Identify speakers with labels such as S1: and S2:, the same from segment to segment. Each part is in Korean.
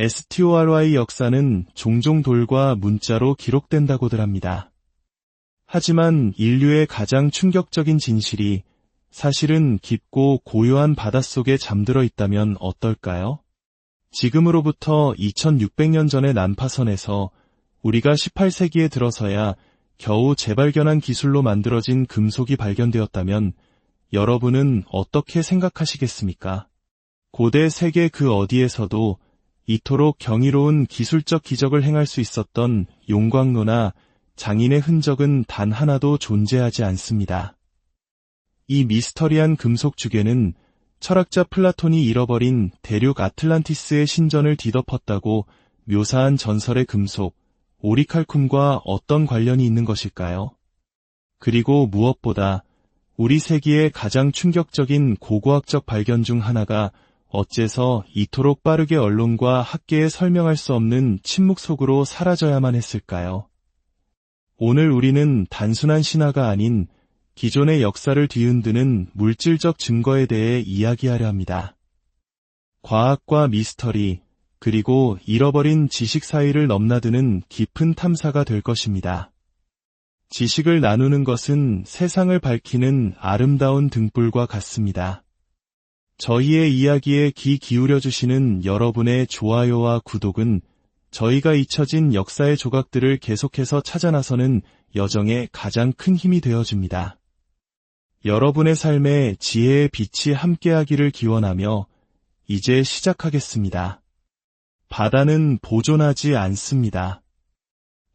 S1: STORY 역사는 종종 돌과 문자로 기록된다고들 합니다. 하지만 인류의 가장 충격적인 진실이 사실은 깊고 고요한 바닷속에 잠들어 있다면 어떨까요? 지금으로부터 2600년 전의 난파선에서 우리가 18세기에 들어서야 겨우 재발견한 기술로 만들어진 금속이 발견되었다면 여러분은 어떻게 생각하시겠습니까? 고대 세계 그 어디에서도 이토록 경이로운 기술적 기적을 행할 수 있었던 용광로나 장인의 흔적은 단 하나도 존재하지 않습니다. 이 미스터리한 금속 주괴는 철학자 플라톤이 잃어버린 대륙 아틀란티스의 신전을 뒤덮었다고 묘사한 전설의 금속, 오리칼쿰과 어떤 관련이 있는 것일까요? 그리고 무엇보다 우리 세기의 가장 충격적인 고고학적 발견 중 하나가 어째서 이토록 빠르게 언론과 학계에 설명할 수 없는 침묵 속으로 사라져야만 했을까요? 오늘 우리는 단순한 신화가 아닌 기존의 역사를 뒤흔드는 물질적 증거에 대해 이야기하려 합니다. 과학과 미스터리, 그리고 잃어버린 지식 사이를 넘나드는 깊은 탐사가 될 것입니다. 지식을 나누는 것은 세상을 밝히는 아름다운 등불과 같습니다. 저희의 이야기에 귀 기울여주시는 여러분의 좋아요와 구독은 저희가 잊혀진 역사의 조각들을 계속해서 찾아 나서는 여정에 가장 큰 힘이 되어줍니다. 여러분의 삶에 지혜의 빛이 함께하기를 기원하며 이제 시작하겠습니다. 바다는 보존하지 않습니다.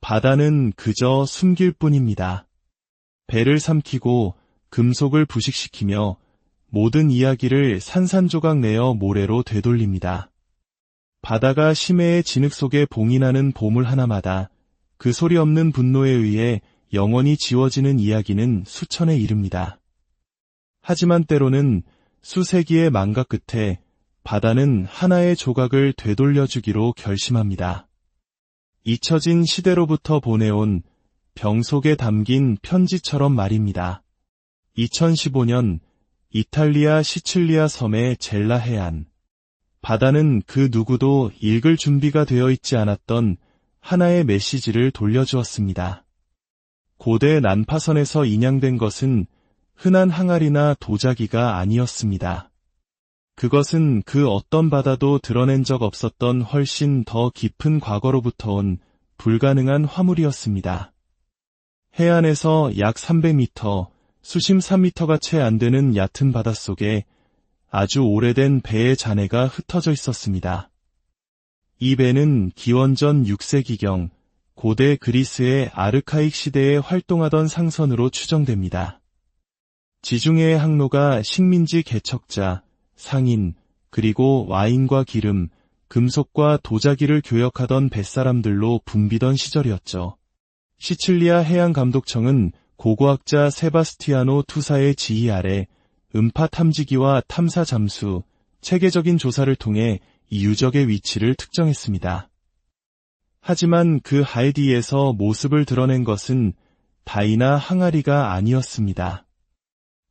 S1: 바다는 그저 숨길 뿐입니다. 배를 삼키고 금속을 부식시키며 모든 이야기를 산산조각 내어 모래로 되돌립니다. 바다가 심해의 진흙 속에 봉인하는 보물 하나마다 그 소리 없는 분노에 의해 영원히 지워지는 이야기는 수천에 이릅니다. 하지만 때로는 수세기의 망각 끝에 바다는 하나의 조각을 되돌려주기로 결심합니다. 잊혀진 시대로부터 보내온 병 속에 담긴 편지처럼 말입니다. 2015년 이탈리아 시칠리아 섬의 젤라 해안. 바다는 그 누구도 읽을 준비가 되어 있지 않았던 하나의 메시지를 돌려주었습니다. 고대 난파선에서 인양된 것은 흔한 항아리나 도자기가 아니었습니다. 그것은 그 어떤 바다도 드러낸 적 없었던 훨씬 더 깊은 과거로부터 온 불가능한 화물이었습니다. 해안에서 약 300m, 수심 3m가 채 안 되는 얕은 바닷속에 아주 오래된 배의 잔해가 흩어져 있었습니다. 이 배는 기원전 6세기경 고대 그리스의 아르카익 시대에 활동하던 상선으로 추정됩니다. 지중해의 항로가 식민지 개척자, 상인, 그리고 와인과 기름, 금속과 도자기를 교역하던 뱃사람들로 붐비던 시절이었죠. 시칠리아 해양감독청은 고고학자 세바스티아노 투사의 지휘 아래 음파 탐지기와 탐사 잠수, 체계적인 조사를 통해 이 유적의 위치를 특정했습니다. 하지만 그 하이디에서 모습을 드러낸 것은 다이나 항아리가 아니었습니다.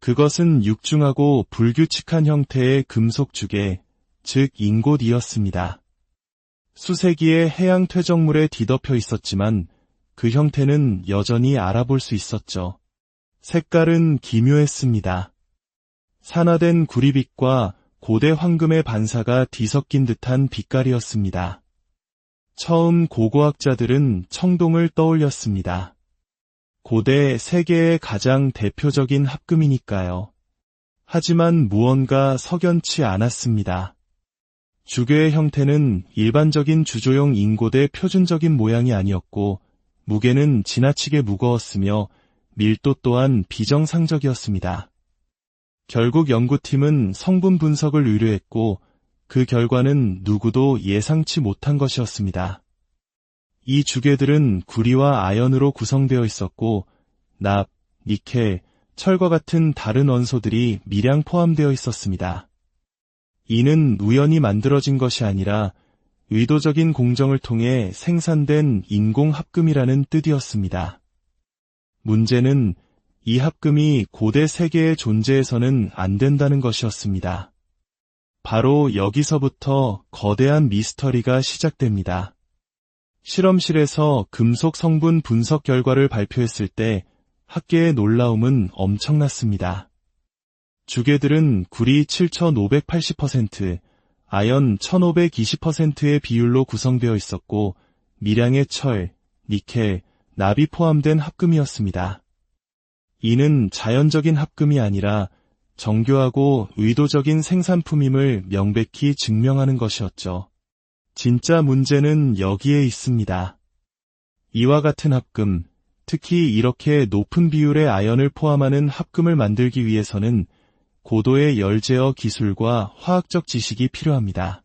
S1: 그것은 육중하고 불규칙한 형태의 금속 주개, 즉 인곶이었습니다. 수세기의 해양 퇴적물에 뒤덮여 있었지만 그 형태는 여전히 알아볼 수 있었죠. 색깔은 기묘했습니다. 산화된 구리빛과 고대 황금의 반사가 뒤섞인 듯한 빛깔이었습니다. 처음 고고학자들은 청동을 떠올렸습니다. 고대 세계의 가장 대표적인 합금이니까요. 하지만 무언가 석연치 않았습니다. 주괴의 형태는 일반적인 주조용 인곶의 표준적인 모양이 아니었고 무게는 지나치게 무거웠으며 밀도 또한 비정상적이었습니다. 결국 연구팀은 성분 분석을 의뢰했고 그 결과는 누구도 예상치 못한 것이었습니다. 이 주괴들은 구리와 아연으로 구성되어 있었고 납, 니켈, 철과 같은 다른 원소들이 미량 포함되어 있었습니다. 이는 우연히 만들어진 것이 아니라 의도적인 공정을 통해 생산된 인공합금이라는 뜻이었습니다. 문제는 이 합금이 고대 세계의 존재에서는 안 된다는 것이었습니다. 바로 여기서부터 거대한 미스터리가 시작됩니다. 실험실에서 금속 성분 분석 결과를 발표했을 때 학계의 놀라움은 엄청났습니다. 주괴들은 구리 7,580%, 아연 1,520%의 비율로 구성되어 있었고 미량의 철, 니켈, 납이 포함된 합금이었습니다. 이는 자연적인 합금이 아니라 정교하고 의도적인 생산품임을 명백히 증명하는 것이었죠. 진짜 문제는 여기에 있습니다. 이와 같은 합금, 특히 이렇게 높은 비율의 아연을 포함하는 합금을 만들기 위해서는 고도의 열제어 기술과 화학적 지식이 필요합니다.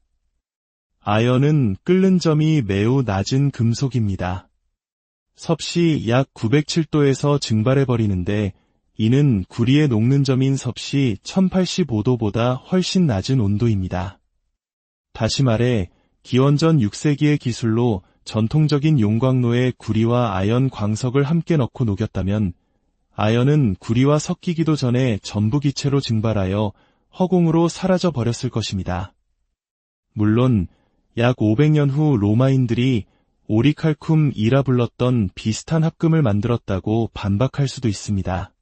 S1: 아연은 끓는 점이 매우 낮은 금속입니다. 섭씨 약 907도에서 증발해버리는데 이는 구리의 녹는 점인 섭씨 1085도보다 훨씬 낮은 온도입니다. 다시 말해 기원전 6세기의 기술로 전통적인 용광로에 구리와 아연 광석을 함께 넣고 녹였다면 아연은 구리와 섞이기도 전에 전부 기체로 증발하여 허공으로 사라져 버렸을 것입니다. 물론 약 500년 후 로마인들이 오리칼쿰이라 불렀던 비슷한 합금을 만들었다고 반박할 수도 있습니다.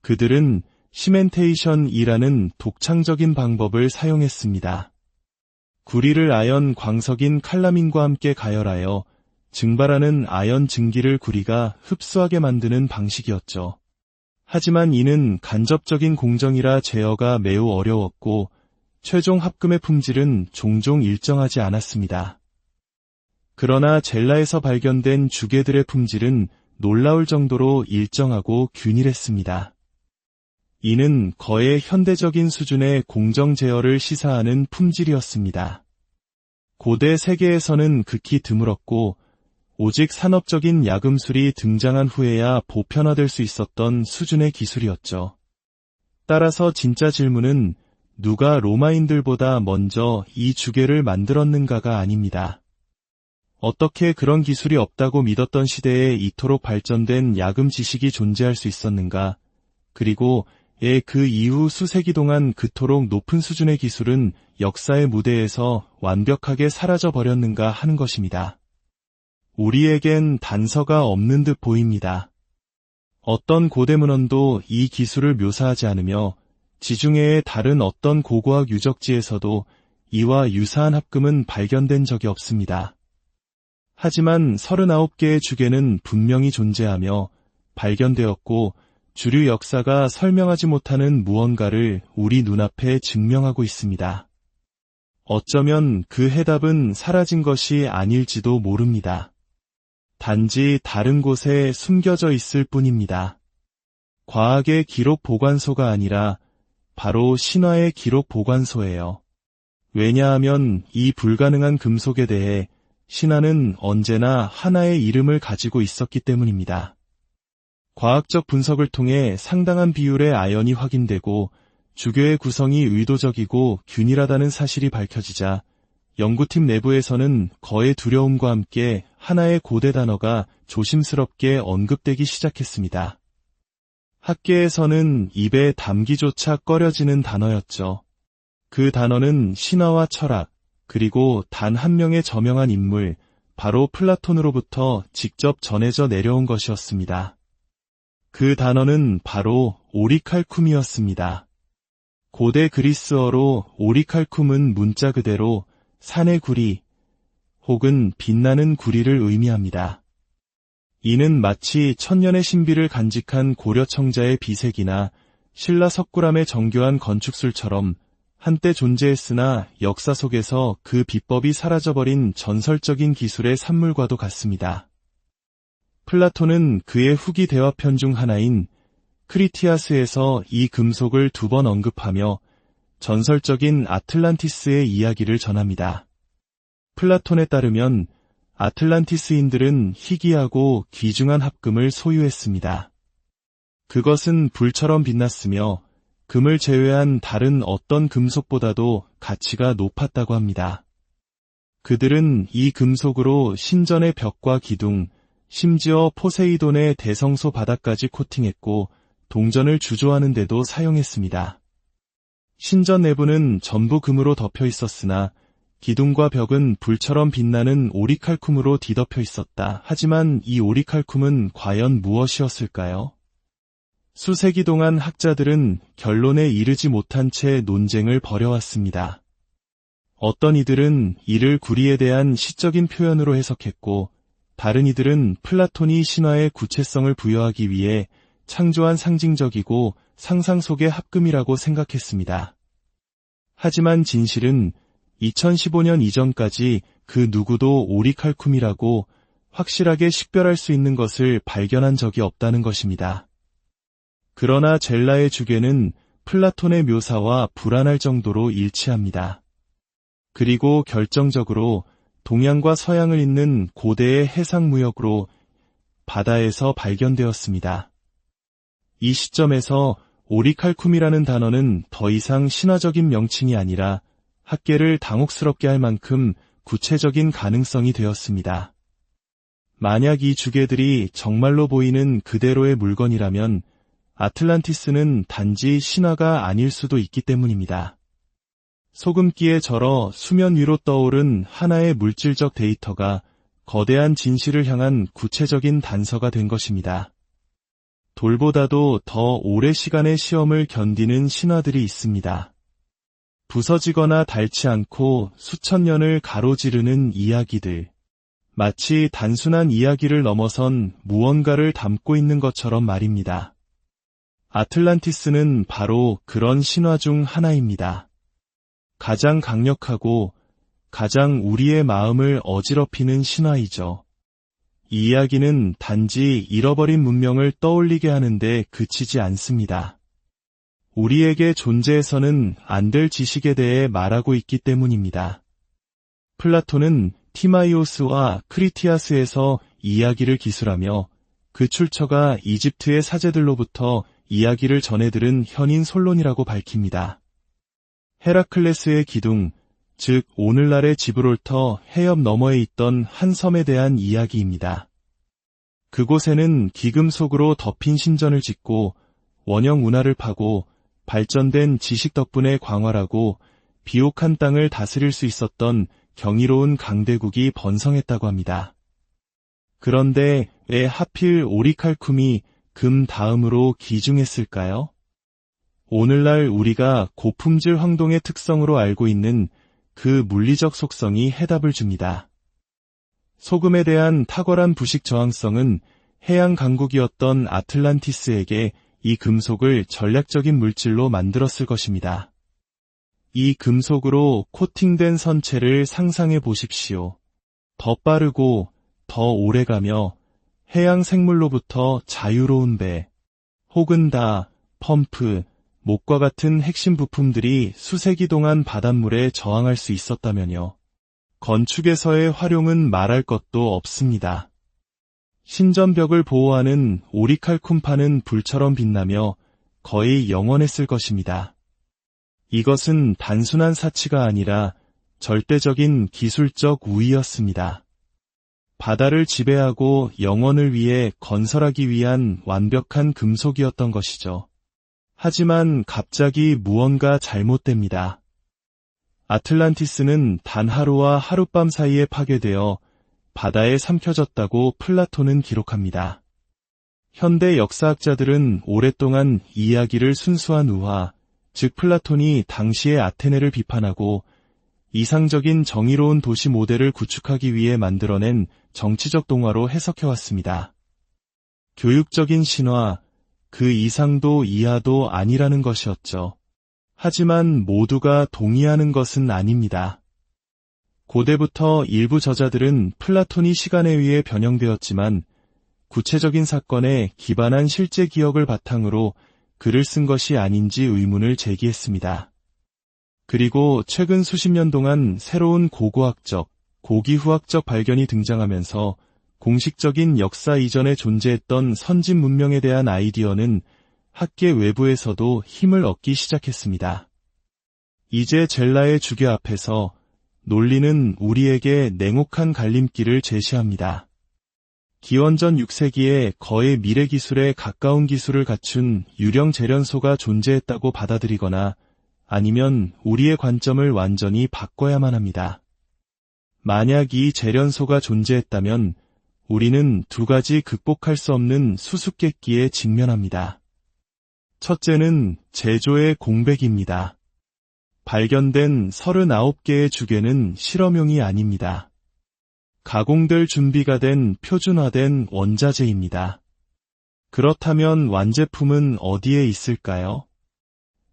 S1: 그들은 시멘테이션이라는 독창적인 방법을 사용했습니다. 구리를 아연 광석인 칼라민과 함께 가열하여 증발하는 아연 증기를 구리가 흡수하게 만드는 방식이었죠. 하지만 이는 간접적인 공정이라 제어가 매우 어려웠고 최종 합금의 품질은 종종 일정하지 않았습니다. 그러나 젤라에서 발견된 주괴들의 품질은 놀라울 정도로 일정하고 균일했습니다. 이는 거의 현대적인 수준의 공정 제어를 시사하는 품질이었습니다. 고대 세계에서는 극히 드물었고 오직 산업적인 야금술이 등장한 후에야 보편화될 수 있었던 수준의 기술이었죠. 따라서 진짜 질문은 누가 로마인들보다 먼저 이 주괴를 만들었는가가 아닙니다. 어떻게 그런 기술이 없다고 믿었던 시대에 이토록 발전된 야금 지식이 존재할 수 있었는가, 그리고 그 이후 수세기 동안 그토록 높은 수준의 기술은 역사의 무대에서 완벽하게 사라져 버렸는가 하는 것입니다. 우리에겐 단서가 없는 듯 보입니다. 어떤 고대 문헌도 이 기술을 묘사하지 않으며 지중해의 다른 어떤 고고학 유적지에서도 이와 유사한 합금은 발견된 적이 없습니다. 하지만 39개의 주괴는 분명히 존재하며 발견되었고 주류 역사가 설명하지 못하는 무언가를 우리 눈앞에 증명하고 있습니다. 어쩌면 그 해답은 사라진 것이 아닐지도 모릅니다. 단지 다른 곳에 숨겨져 있을 뿐입니다. 과학의 기록 보관소가 아니라 바로 신화의 기록 보관소예요. 왜냐하면 이 불가능한 금속에 대해 신화는 언제나 하나의 이름을 가지고 있었기 때문입니다. 과학적 분석을 통해 상당한 비율의 아연이 확인되고 주괴의 구성이 의도적이고 균일하다는 사실이 밝혀지자 연구팀 내부에서는 거의 두려움과 함께 하나의 고대 단어가 조심스럽게 언급되기 시작했습니다. 학계에서는 입에 담기조차 꺼려지는 단어였죠. 그 단어는 신화와 철학, 그리고 단 한 명의 저명한 인물, 바로 플라톤으로부터 직접 전해져 내려온 것이었습니다. 그 단어는 바로 오리칼쿰이었습니다. 고대 그리스어로 오리칼쿰은 문자 그대로 산의 구리 혹은 빛나는 구리를 의미합니다. 이는 마치 천년의 신비를 간직한 고려 청자의 비색이나 신라 석굴암의 정교한 건축술처럼 한때 존재했으나 역사 속에서 그 비법이 사라져버린 전설적인 기술의 산물과도 같습니다. 플라톤은 그의 후기 대화편 중 하나인 크리티아스에서 이 금속을 2번 언급하며 전설적인 아틀란티스의 이야기를 전합니다. 플라톤에 따르면 아틀란티스인들은 희귀하고 귀중한 합금을 소유했습니다. 그것은 불처럼 빛났으며 금을 제외한 다른 어떤 금속보다도 가치가 높았다고 합니다. 그들은 이 금속으로 신전의 벽과 기둥, 심지어 포세이돈의 대성소 바닥까지 코팅했고 동전을 주조하는 데도 사용했습니다. 신전 내부는 전부 금으로 덮여 있었으나 기둥과 벽은 불처럼 빛나는 오리칼쿰으로 뒤덮여 있었다. 하지만 이 오리칼쿰은 과연 무엇이었을까요? 수세기 동안 학자들은 결론에 이르지 못한 채 논쟁을 벌여왔습니다. 어떤 이들은 이를 구리에 대한 시적인 표현으로 해석했고, 다른 이들은 플라톤이 신화의 구체성을 부여하기 위해 창조한 상징적이고 상상 속의 합금이라고 생각했습니다. 하지만 진실은 2015년 이전까지 그 누구도 오리칼쿰이라고 확실하게 식별할 수 있는 것을 발견한 적이 없다는 것입니다. 그러나 젤라의 주괴는 플라톤의 묘사와 불안할 정도로 일치합니다. 그리고 결정적으로 동양과 서양을 잇는 고대의 해상무역으로 바다에서 발견되었습니다. 이 시점에서 오리칼쿰이라는 단어는 더 이상 신화적인 명칭이 아니라 학계를 당혹스럽게 할 만큼 구체적인 가능성이 되었습니다. 만약 이 주괴들이 정말로 보이는 그대로의 물건이라면 아틀란티스는 단지 신화가 아닐 수도 있기 때문입니다. 소금기에 절어 수면 위로 떠오른 하나의 물질적 데이터가 거대한 진실을 향한 구체적인 단서가 된 것입니다. 돌보다도 더 오래 시간의 시험을 견디는 신화들이 있습니다. 부서지거나 닳지 않고 수천 년을 가로지르는 이야기들. 마치 단순한 이야기를 넘어선 무언가를 담고 있는 것처럼 말입니다. 아틀란티스는 바로 그런 신화 중 하나입니다. 가장 강력하고 가장 우리의 마음을 어지럽히는 신화이죠. 이 이야기는 단지 잃어버린 문명을 떠올리게 하는데 그치지 않습니다. 우리에게 존재해서는 안 될 지식에 대해 말하고 있기 때문입니다. 플라톤은 티마이오스와 크리티아스에서 이야기를 기술하며 그 출처가 이집트의 사제들로부터 이야기를 전해들은 현인 솔론이라고 밝힙니다. 헤라클레스의 기둥, 즉 오늘날의 지브롤터 해협 너머에 있던 한 섬에 대한 이야기입니다. 그곳에는 기금속으로 덮인 신전을 짓고 원형 운하를 파고 발전된 지식 덕분에 광활하고 비옥한 땅을 다스릴 수 있었던 경이로운 강대국이 번성했다고 합니다. 그런데 왜 하필 오리칼쿰이 금 다음으로 기중했을까요? 오늘날 우리가 고품질 황동의 특성으로 알고 있는 그 물리적 속성이 해답을 줍니다. 소금에 대한 탁월한 부식 저항성은 해양 강국이었던 아틀란티스에게 이 금속을 전략적인 물질로 만들었을 것입니다. 이 금속으로 코팅된 선체를 상상해 보십시오. 더 빠르고 더 오래가며 해양 생물로부터 자유로운 배, 혹은 다, 펌프, 목과 같은 핵심 부품들이 수세기 동안 바닷물에 저항할 수 있었다면요. 건축에서의 활용은 말할 것도 없습니다. 신전벽을 보호하는 오리칼쿰판은 불처럼 빛나며 거의 영원했을 것입니다. 이것은 단순한 사치가 아니라 절대적인 기술적 우위였습니다. 바다를 지배하고 영원을 위해 건설하기 위한 완벽한 금속이었던 것이죠. 하지만 갑자기 무언가 잘못됩니다. 아틀란티스는 단 하루와 하룻밤 사이에 파괴되어 바다에 삼켜졌다고 플라톤은 기록합니다. 현대 역사학자들은 오랫동안 이 이야기를 순수한 우화, 즉 플라톤이 당시의 아테네를 비판하고 이상적인 정의로운 도시 모델을 구축하기 위해 만들어낸 정치적 동화로 해석해왔습니다. 교육적인 신화, 그 이상도 이하도 아니라는 것이었죠. 하지만 모두가 동의하는 것은 아닙니다. 고대부터 일부 저자들은 플라톤이 시간에 의해 변형되었지만 구체적인 사건에 기반한 실제 기억을 바탕으로 글을 쓴 것이 아닌지 의문을 제기했습니다. 그리고 최근 수십 년 동안 새로운 고고학적, 고기후학적 발견이 등장하면서 공식적인 역사 이전에 존재했던 선진 문명에 대한 아이디어는 학계 외부에서도 힘을 얻기 시작했습니다. 이제 젤라의 주괴 앞에서 논리는 우리에게 냉혹한 갈림길을 제시합니다. 기원전 6세기에 거의 미래 기술에 가까운 기술을 갖춘 유령 재련소가 존재했다고 받아들이거나 아니면 우리의 관점을 완전히 바꿔야만 합니다. 만약 이 재련소가 존재했다면 우리는 두 가지 극복할 수 없는 수수께끼에 직면합니다. 첫째는 제조의 공백입니다. 발견된 39개의 주괴는 실험용이 아닙니다. 가공될 준비가 된 표준화된 원자재입니다. 그렇다면 완제품은 어디에 있을까요?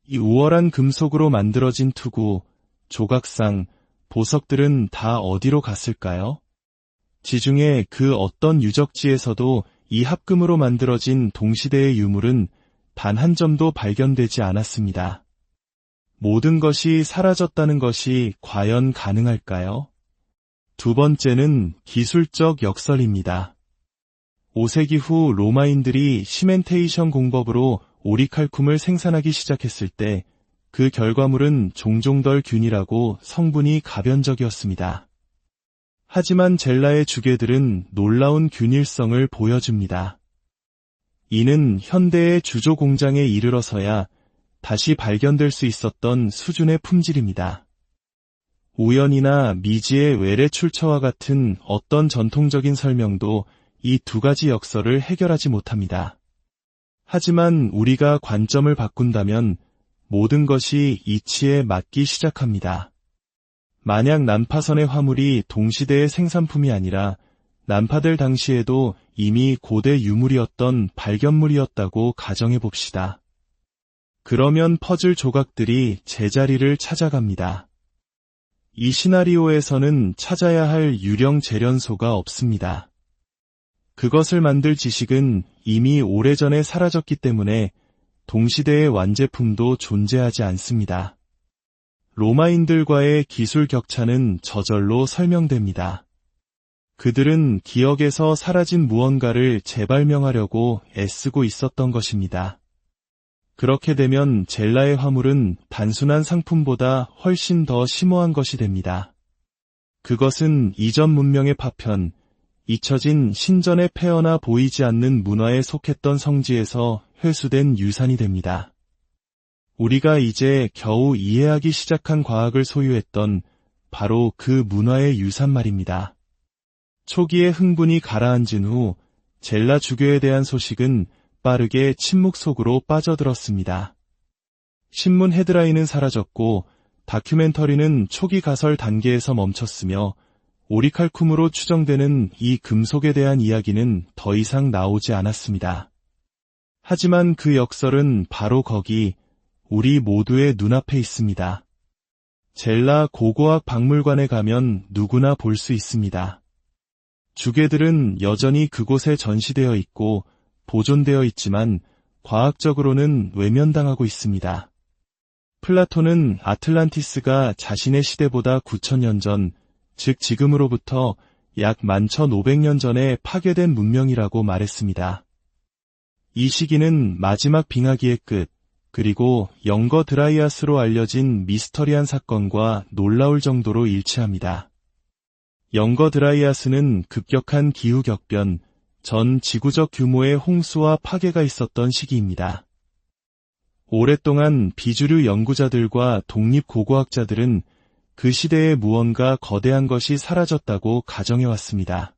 S1: 이 우월한 금속으로 만들어진 투구, 조각상, 보석들은 다 어디로 갔을까요? 지중해 그 어떤 유적지에서도 이 합금으로 만들어진 동시대의 유물은 단 한 점도 발견되지 않았습니다. 모든 것이 사라졌다는 것이 과연 가능할까요? 두 번째는 기술적 역설입니다. 5세기 후 로마인들이 시멘테이션 공법으로 오리칼쿰을 생산하기 시작했을 때 그 결과물은 종종 덜 균일하고 성분이 가변적이었습니다. 하지만 젤라의 주괴들은 놀라운 균일성을 보여줍니다. 이는 현대의 주조 공장에 이르러서야 다시 발견될 수 있었던 수준의 품질입니다. 우연이나 미지의 외래 출처와 같은 어떤 전통적인 설명도 이 두 가지 역설을 해결하지 못합니다. 하지만 우리가 관점을 바꾼다면 모든 것이 이치에 맞기 시작합니다. 만약 난파선의 화물이 동시대의 생산품이 아니라 난파될 당시에도 이미 고대 유물이었던 발견물이었다고 가정해 봅시다. 그러면 퍼즐 조각들이 제자리를 찾아갑니다. 이 시나리오에서는 찾아야 할 유령 재련소가 없습니다. 그것을 만들 지식은 이미 오래전에 사라졌기 때문에 동시대의 완제품도 존재하지 않습니다. 로마인들과의 기술 격차는 저절로 설명됩니다. 그들은 기억에서 사라진 무언가를 재발명하려고 애쓰고 있었던 것입니다. 그렇게 되면 젤라의 화물은 단순한 상품보다 훨씬 더 심오한 것이 됩니다. 그것은 이전 문명의 파편, 잊혀진 신전의 폐허나 보이지 않는 문화에 속했던 성지에서 회수된 유산이 됩니다. 우리가 이제 겨우 이해하기 시작한 과학을 소유했던 바로 그 문화의 유산 말입니다. 초기의 흥분이 가라앉은 후 젤라 주교에 대한 소식은 빠르게 침묵 속으로 빠져들었습니다. 신문 헤드라인은 사라졌고 다큐멘터리는 초기 가설 단계에서 멈췄으며 오리칼쿰으로 추정되는 이 금속에 대한 이야기는 더 이상 나오지 않았습니다. 하지만 그 역설은 바로 거기 우리 모두의 눈앞에 있습니다. 젤라 고고학 박물관에 가면 누구나 볼 수 있습니다. 주괴들은 여전히 그곳에 전시되어 있고 보존되어 있지만 과학적으로는 외면당하고 있습니다. 플라톤은 아틀란티스가 자신의 시대보다 9,000년 전, 즉 지금으로부터 약 11,500년 전에 파괴된 문명이라고 말했습니다. 이 시기는 마지막 빙하기의 끝, 그리고 영거 드라이아스로 알려진 미스터리한 사건과 놀라울 정도로 일치합니다. 영거 드라이아스는 급격한 기후격변, 전 지구적 규모의 홍수와 파괴가 있었던 시기입니다. 오랫동안 비주류 연구자들과 독립고고학자들은 그 시대에 무언가 거대한 것이 사라졌다고 가정해왔습니다.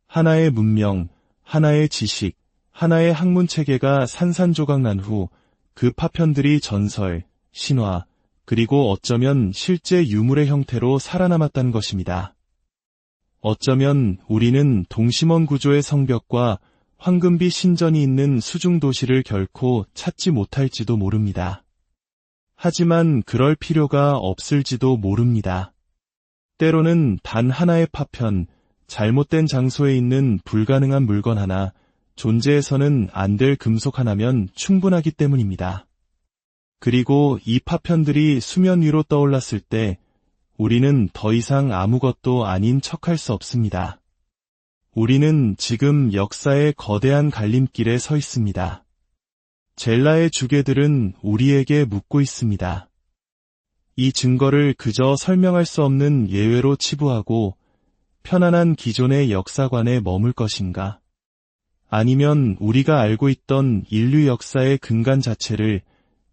S1: 하나의 문명, 하나의 지식, 하나의 학문체계가 산산조각 난 후 그 파편들이 전설, 신화, 그리고 어쩌면 실제 유물의 형태로 살아남았다는 것입니다. 어쩌면 우리는 동심원 구조의 성벽과 황금비 신전이 있는 수중 도시를 결코 찾지 못할지도 모릅니다. 하지만 그럴 필요가 없을지도 모릅니다. 때로는 단 하나의 파편, 잘못된 장소에 있는 불가능한 물건 하나, 존재해서는 안 될 금속 하나면 충분하기 때문입니다. 그리고 이 파편들이 수면 위로 떠올랐을 때 우리는 더 이상 아무것도 아닌 척할 수 없습니다. 우리는 지금 역사의 거대한 갈림길에 서 있습니다. 젤라의 주괴들은 우리에게 묻고 있습니다. 이 증거를 그저 설명할 수 없는 예외로 치부하고 편안한 기존의 역사관에 머물 것인가? 아니면 우리가 알고 있던 인류 역사의 근간 자체를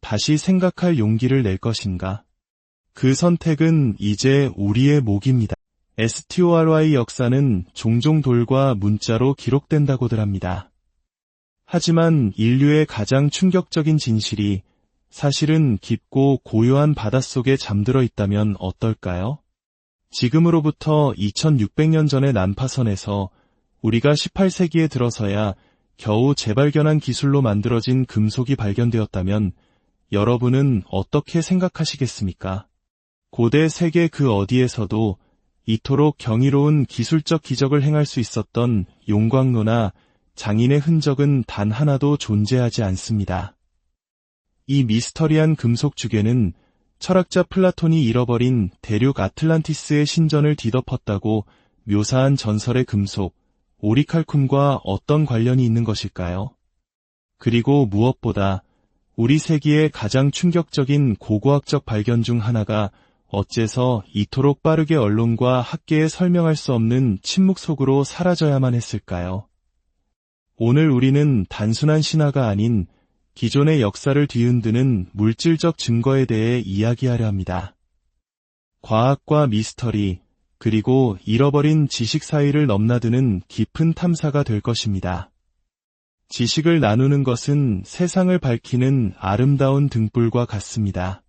S1: 다시 생각할 용기를 낼 것인가? 그 선택은 이제 우리의 몫입니다. STORY 역사는 종종 돌과 문자로 기록된다고들 합니다. 하지만 인류의 가장 충격적인 진실이 사실은 깊고 고요한 바닷속에 잠들어 있다면 어떨까요? 지금으로부터 2600년 전의 난파선에서 우리가 18세기에 들어서야 겨우 재발견한 기술로 만들어진 금속이 발견되었다면 여러분은 어떻게 생각하시겠습니까? 고대 세계 그 어디에서도 이토록 경이로운 기술적 기적을 행할 수 있었던 용광로나 장인의 흔적은 단 하나도 존재하지 않습니다. 이 미스터리한 금속 주괴는 철학자 플라톤이 잃어버린 대륙 아틀란티스의 신전을 뒤덮었다고 묘사한 전설의 금속, 오리칼쿰과 어떤 관련이 있는 것일까요? 그리고 무엇보다 우리 세기의 가장 충격적인 고고학적 발견 중 하나가 어째서 이토록 빠르게 언론과 학계에 설명할 수 없는 침묵 속으로 사라져야만 했을까요? 오늘 우리는 단순한 신화가 아닌 기존의 역사를 뒤흔드는 물질적 증거에 대해 이야기하려 합니다. 과학과 미스터리, 그리고 잃어버린 지식 사이를 넘나드는 깊은 탐사가 될 것입니다. 지식을 나누는 것은 세상을 밝히는 아름다운 등불과 같습니다.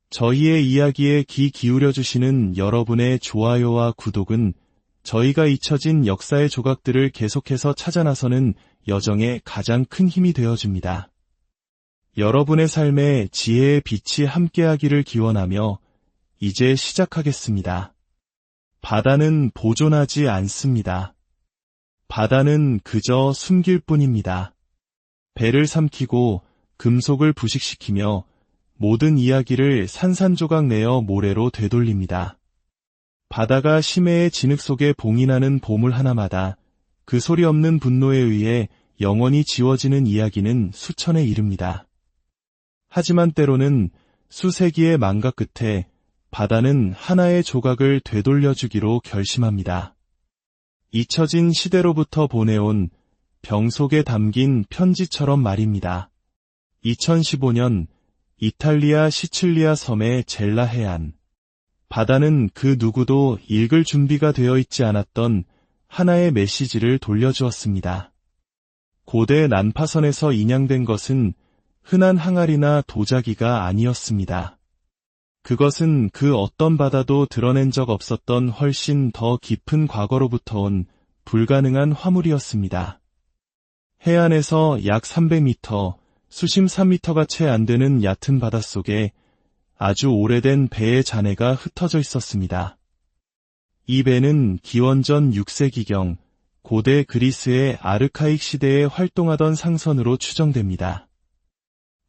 S1: 저희의 이야기에 귀 기울여주시는 여러분의 좋아요와 구독은 저희가 잊혀진 역사의 조각들을 계속해서 찾아 나서는 여정에 가장 큰 힘이 되어줍니다. 여러분의 삶에 지혜의 빛이 함께하기를 기원하며 이제 시작하겠습니다. 바다는 보존하지 않습니다. 바다는 그저 숨길 뿐입니다. 배를 삼키고 금속을 부식시키며 모든 이야기를 산산조각 내어 모래로 되돌립니다. 바다가 심해의 진흙 속에 봉인하는 보물 하나마다 그 소리 없는 분노에 의해 영원히 지워지는 이야기는 수천에 이릅니다. 하지만 때로는 수세기의 망각 끝에 바다는 하나의 조각을 되돌려주기로 결심합니다. 잊혀진 시대로부터 보내온 병 속에 담긴 편지처럼 말입니다. 2015년 이탈리아 시칠리아 섬의 젤라 해안. 바다는 그 누구도 읽을 준비가 되어 있지 않았던 하나의 메시지를 돌려주었습니다. 고대 난파선에서 인양된 것은 흔한 항아리나 도자기가 아니었습니다. 그것은 그 어떤 바다도 드러낸 적 없었던 훨씬 더 깊은 과거로부터 온 불가능한 화물이었습니다. 해안에서 약 300m, 수심 3m가 채 안 되는 얕은 바닷속에 아주 오래된 배의 잔해가 흩어져 있었습니다. 이 배는 기원전 6세기경 고대 그리스의 아르카익 시대에 활동하던 상선으로 추정됩니다.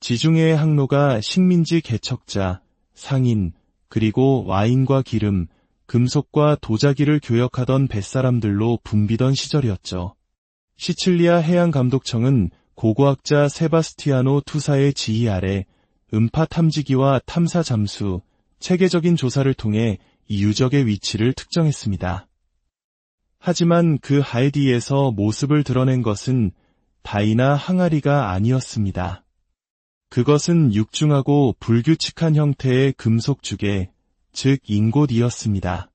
S1: 지중해의 항로가 식민지 개척자, 상인, 그리고 와인과 기름, 금속과 도자기를 교역하던 뱃사람들로 붐비던 시절이었죠. 시칠리아 해양감독청은 고고학자 세바스티아노 투사의 지휘 아래 음파 탐지기와 탐사 잠수, 체계적인 조사를 통해 이 유적의 위치를 특정했습니다. 하지만 그 하이디에서 모습을 드러낸 것은 바위나 항아리가 아니었습니다. 그것은 육중하고 불규칙한 형태의 금속 주괴, 즉 인곳이었습니다.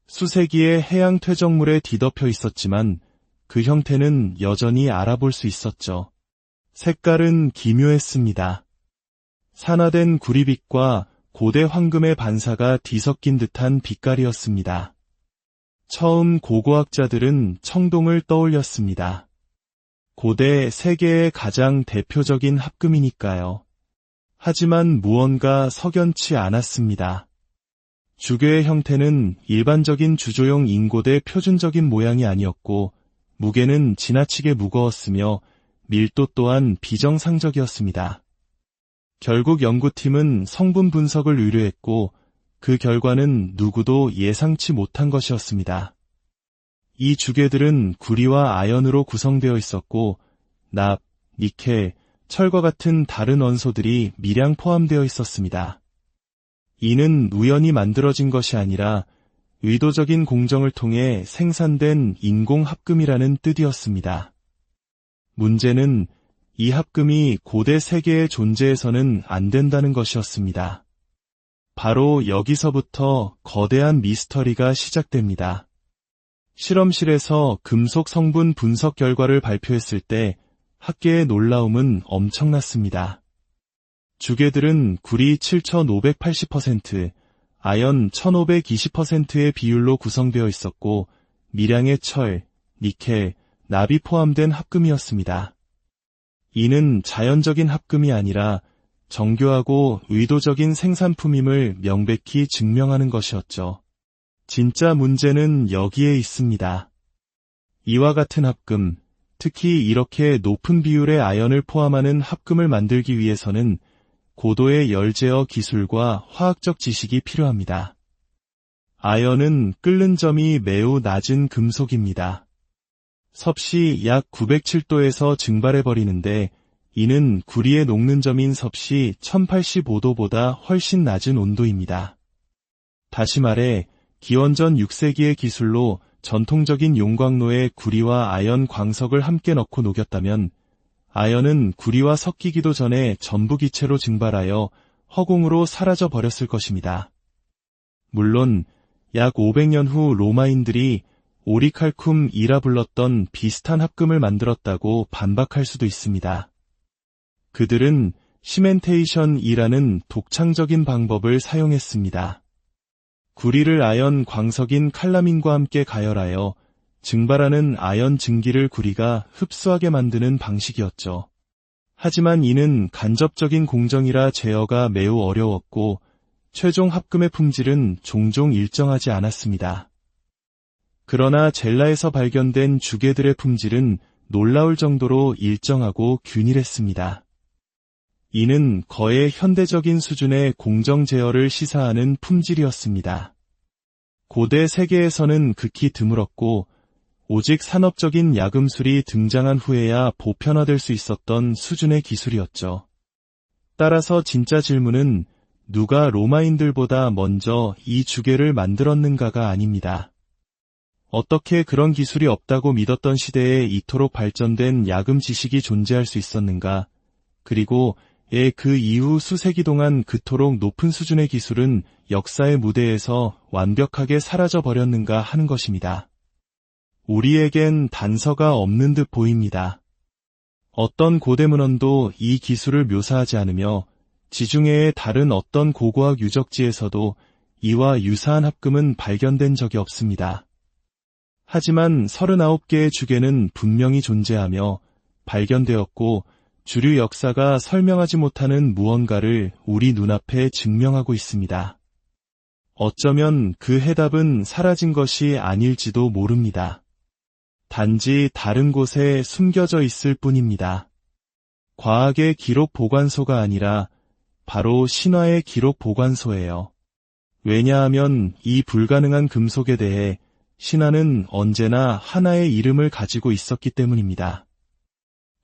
S1: 수세기의 해양 퇴적물에 뒤덮여 있었지만 그 형태는 여전히 알아볼 수 있었죠. 색깔은 기묘했습니다. 산화된 구리빛과 고대 황금의 반사가 뒤섞인 듯한 빛깔이었습니다. 처음 고고학자들은 청동을 떠올렸습니다. 고대 세계의 가장 대표적인 합금이니까요. 하지만 무언가 석연치 않았습니다. 주괴의 형태는 일반적인 주조용 인곳의 표준적인 모양이 아니었고 무게는 지나치게 무거웠으며 밀도 또한 비정상적이었습니다. 결국 연구팀은 성분 분석을 의뢰했고 그 결과는 누구도 예상치 못한 것이었습니다. 이 주괴들은 구리와 아연으로 구성되어 있었고 납, 니켈, 철과 같은 다른 원소들이 미량 포함되어 있었습니다. 이는 우연히 만들어진 것이 아니라 의도적인 공정을 통해 생산된 인공합금이라는 뜻이었습니다. 문제는 이 합금이 고대 세계의 존재에서는 안 된다는 것이었습니다. 바로 여기서부터 거대한 미스터리가 시작됩니다. 실험실에서 금속 성분 분석 결과를 발표했을 때 학계의 놀라움은 엄청났습니다. 주계들은 구리 7,580%, 아연 1,520%의 비율로 구성되어 있었고 미량의 철, 니켈, 납이 포함된 합금이었습니다. 이는 자연적인 합금이 아니라 정교하고 의도적인 생산품임을 명백히 증명하는 것이었죠. 진짜 문제는 여기에 있습니다. 이와 같은 합금, 특히 이렇게 높은 비율의 아연을 포함하는 합금을 만들기 위해서는 고도의 열 제어 기술과 화학적 지식이 필요합니다. 아연은 끓는 점이 매우 낮은 금속입니다. 섭씨 약 907도에서 증발해버리는데 이는 구리의 녹는 점인 섭씨 1085도보다 훨씬 낮은 온도입니다. 다시 말해 기원전 6세기의 기술로 전통적인 용광로에 구리와 아연 광석을 함께 넣고 녹였다면 아연은 구리와 섞이기도 전에 전부 기체로 증발하여 허공으로 사라져 버렸을 것입니다. 물론 약 500년 후 로마인들이 오리칼쿰이라 불렀던 비슷한 합금을 만들었다고 반박할 수도 있습니다. 그들은 시멘테이션이라는 독창적인 방법을 사용했습니다. 구리를 아연 광석인 칼라민과 함께 가열하여 증발하는 아연 증기를 구리가 흡수하게 만드는 방식이었죠. 하지만 이는 간접적인 공정이라 제어가 매우 어려웠고 최종 합금의 품질은 종종 일정하지 않았습니다. 그러나 젤라에서 발견된 주계들의 품질은 놀라울 정도로 일정하고 균일했습니다. 이는 거의 현대적인 수준의 공정 제어를 시사하는 품질이었습니다. 고대 세계에서는 극히 드물었고 오직 산업적인 야금술이 등장한 후에야 보편화될 수 있었던 수준의 기술이었죠. 따라서 진짜 질문은 누가 로마인들보다 먼저 이 주계를 만들었는가가 아닙니다. 어떻게 그런 기술이 없다고 믿었던 시대에 이토록 발전된 야금 지식이 존재할 수 있었는가? 그리고 그 이후 수세기 동안 그토록 높은 수준의 기술은 역사의 무대에서 완벽하게 사라져 버렸는가 하는 것입니다. 우리에겐 단서가 없는 듯 보입니다. 어떤 고대 문헌도 이 기술을 묘사하지 않으며 지중해의 다른 어떤 고고학 유적지에서도 이와 유사한 합금은 발견된 적이 없습니다. 하지만 39개의 주계는 분명히 존재하며 발견되었고 주류 역사가 설명하지 못하는 무언가를 우리 눈앞에 증명하고 있습니다. 어쩌면 그 해답은 사라진 것이 아닐지도 모릅니다. 단지 다른 곳에 숨겨져 있을 뿐입니다. 과학의 기록 보관소가 아니라 바로 신화의 기록 보관소예요. 왜냐하면 이 불가능한 금속에 대해 신화는 언제나 하나의 이름을 가지고 있었기 때문입니다.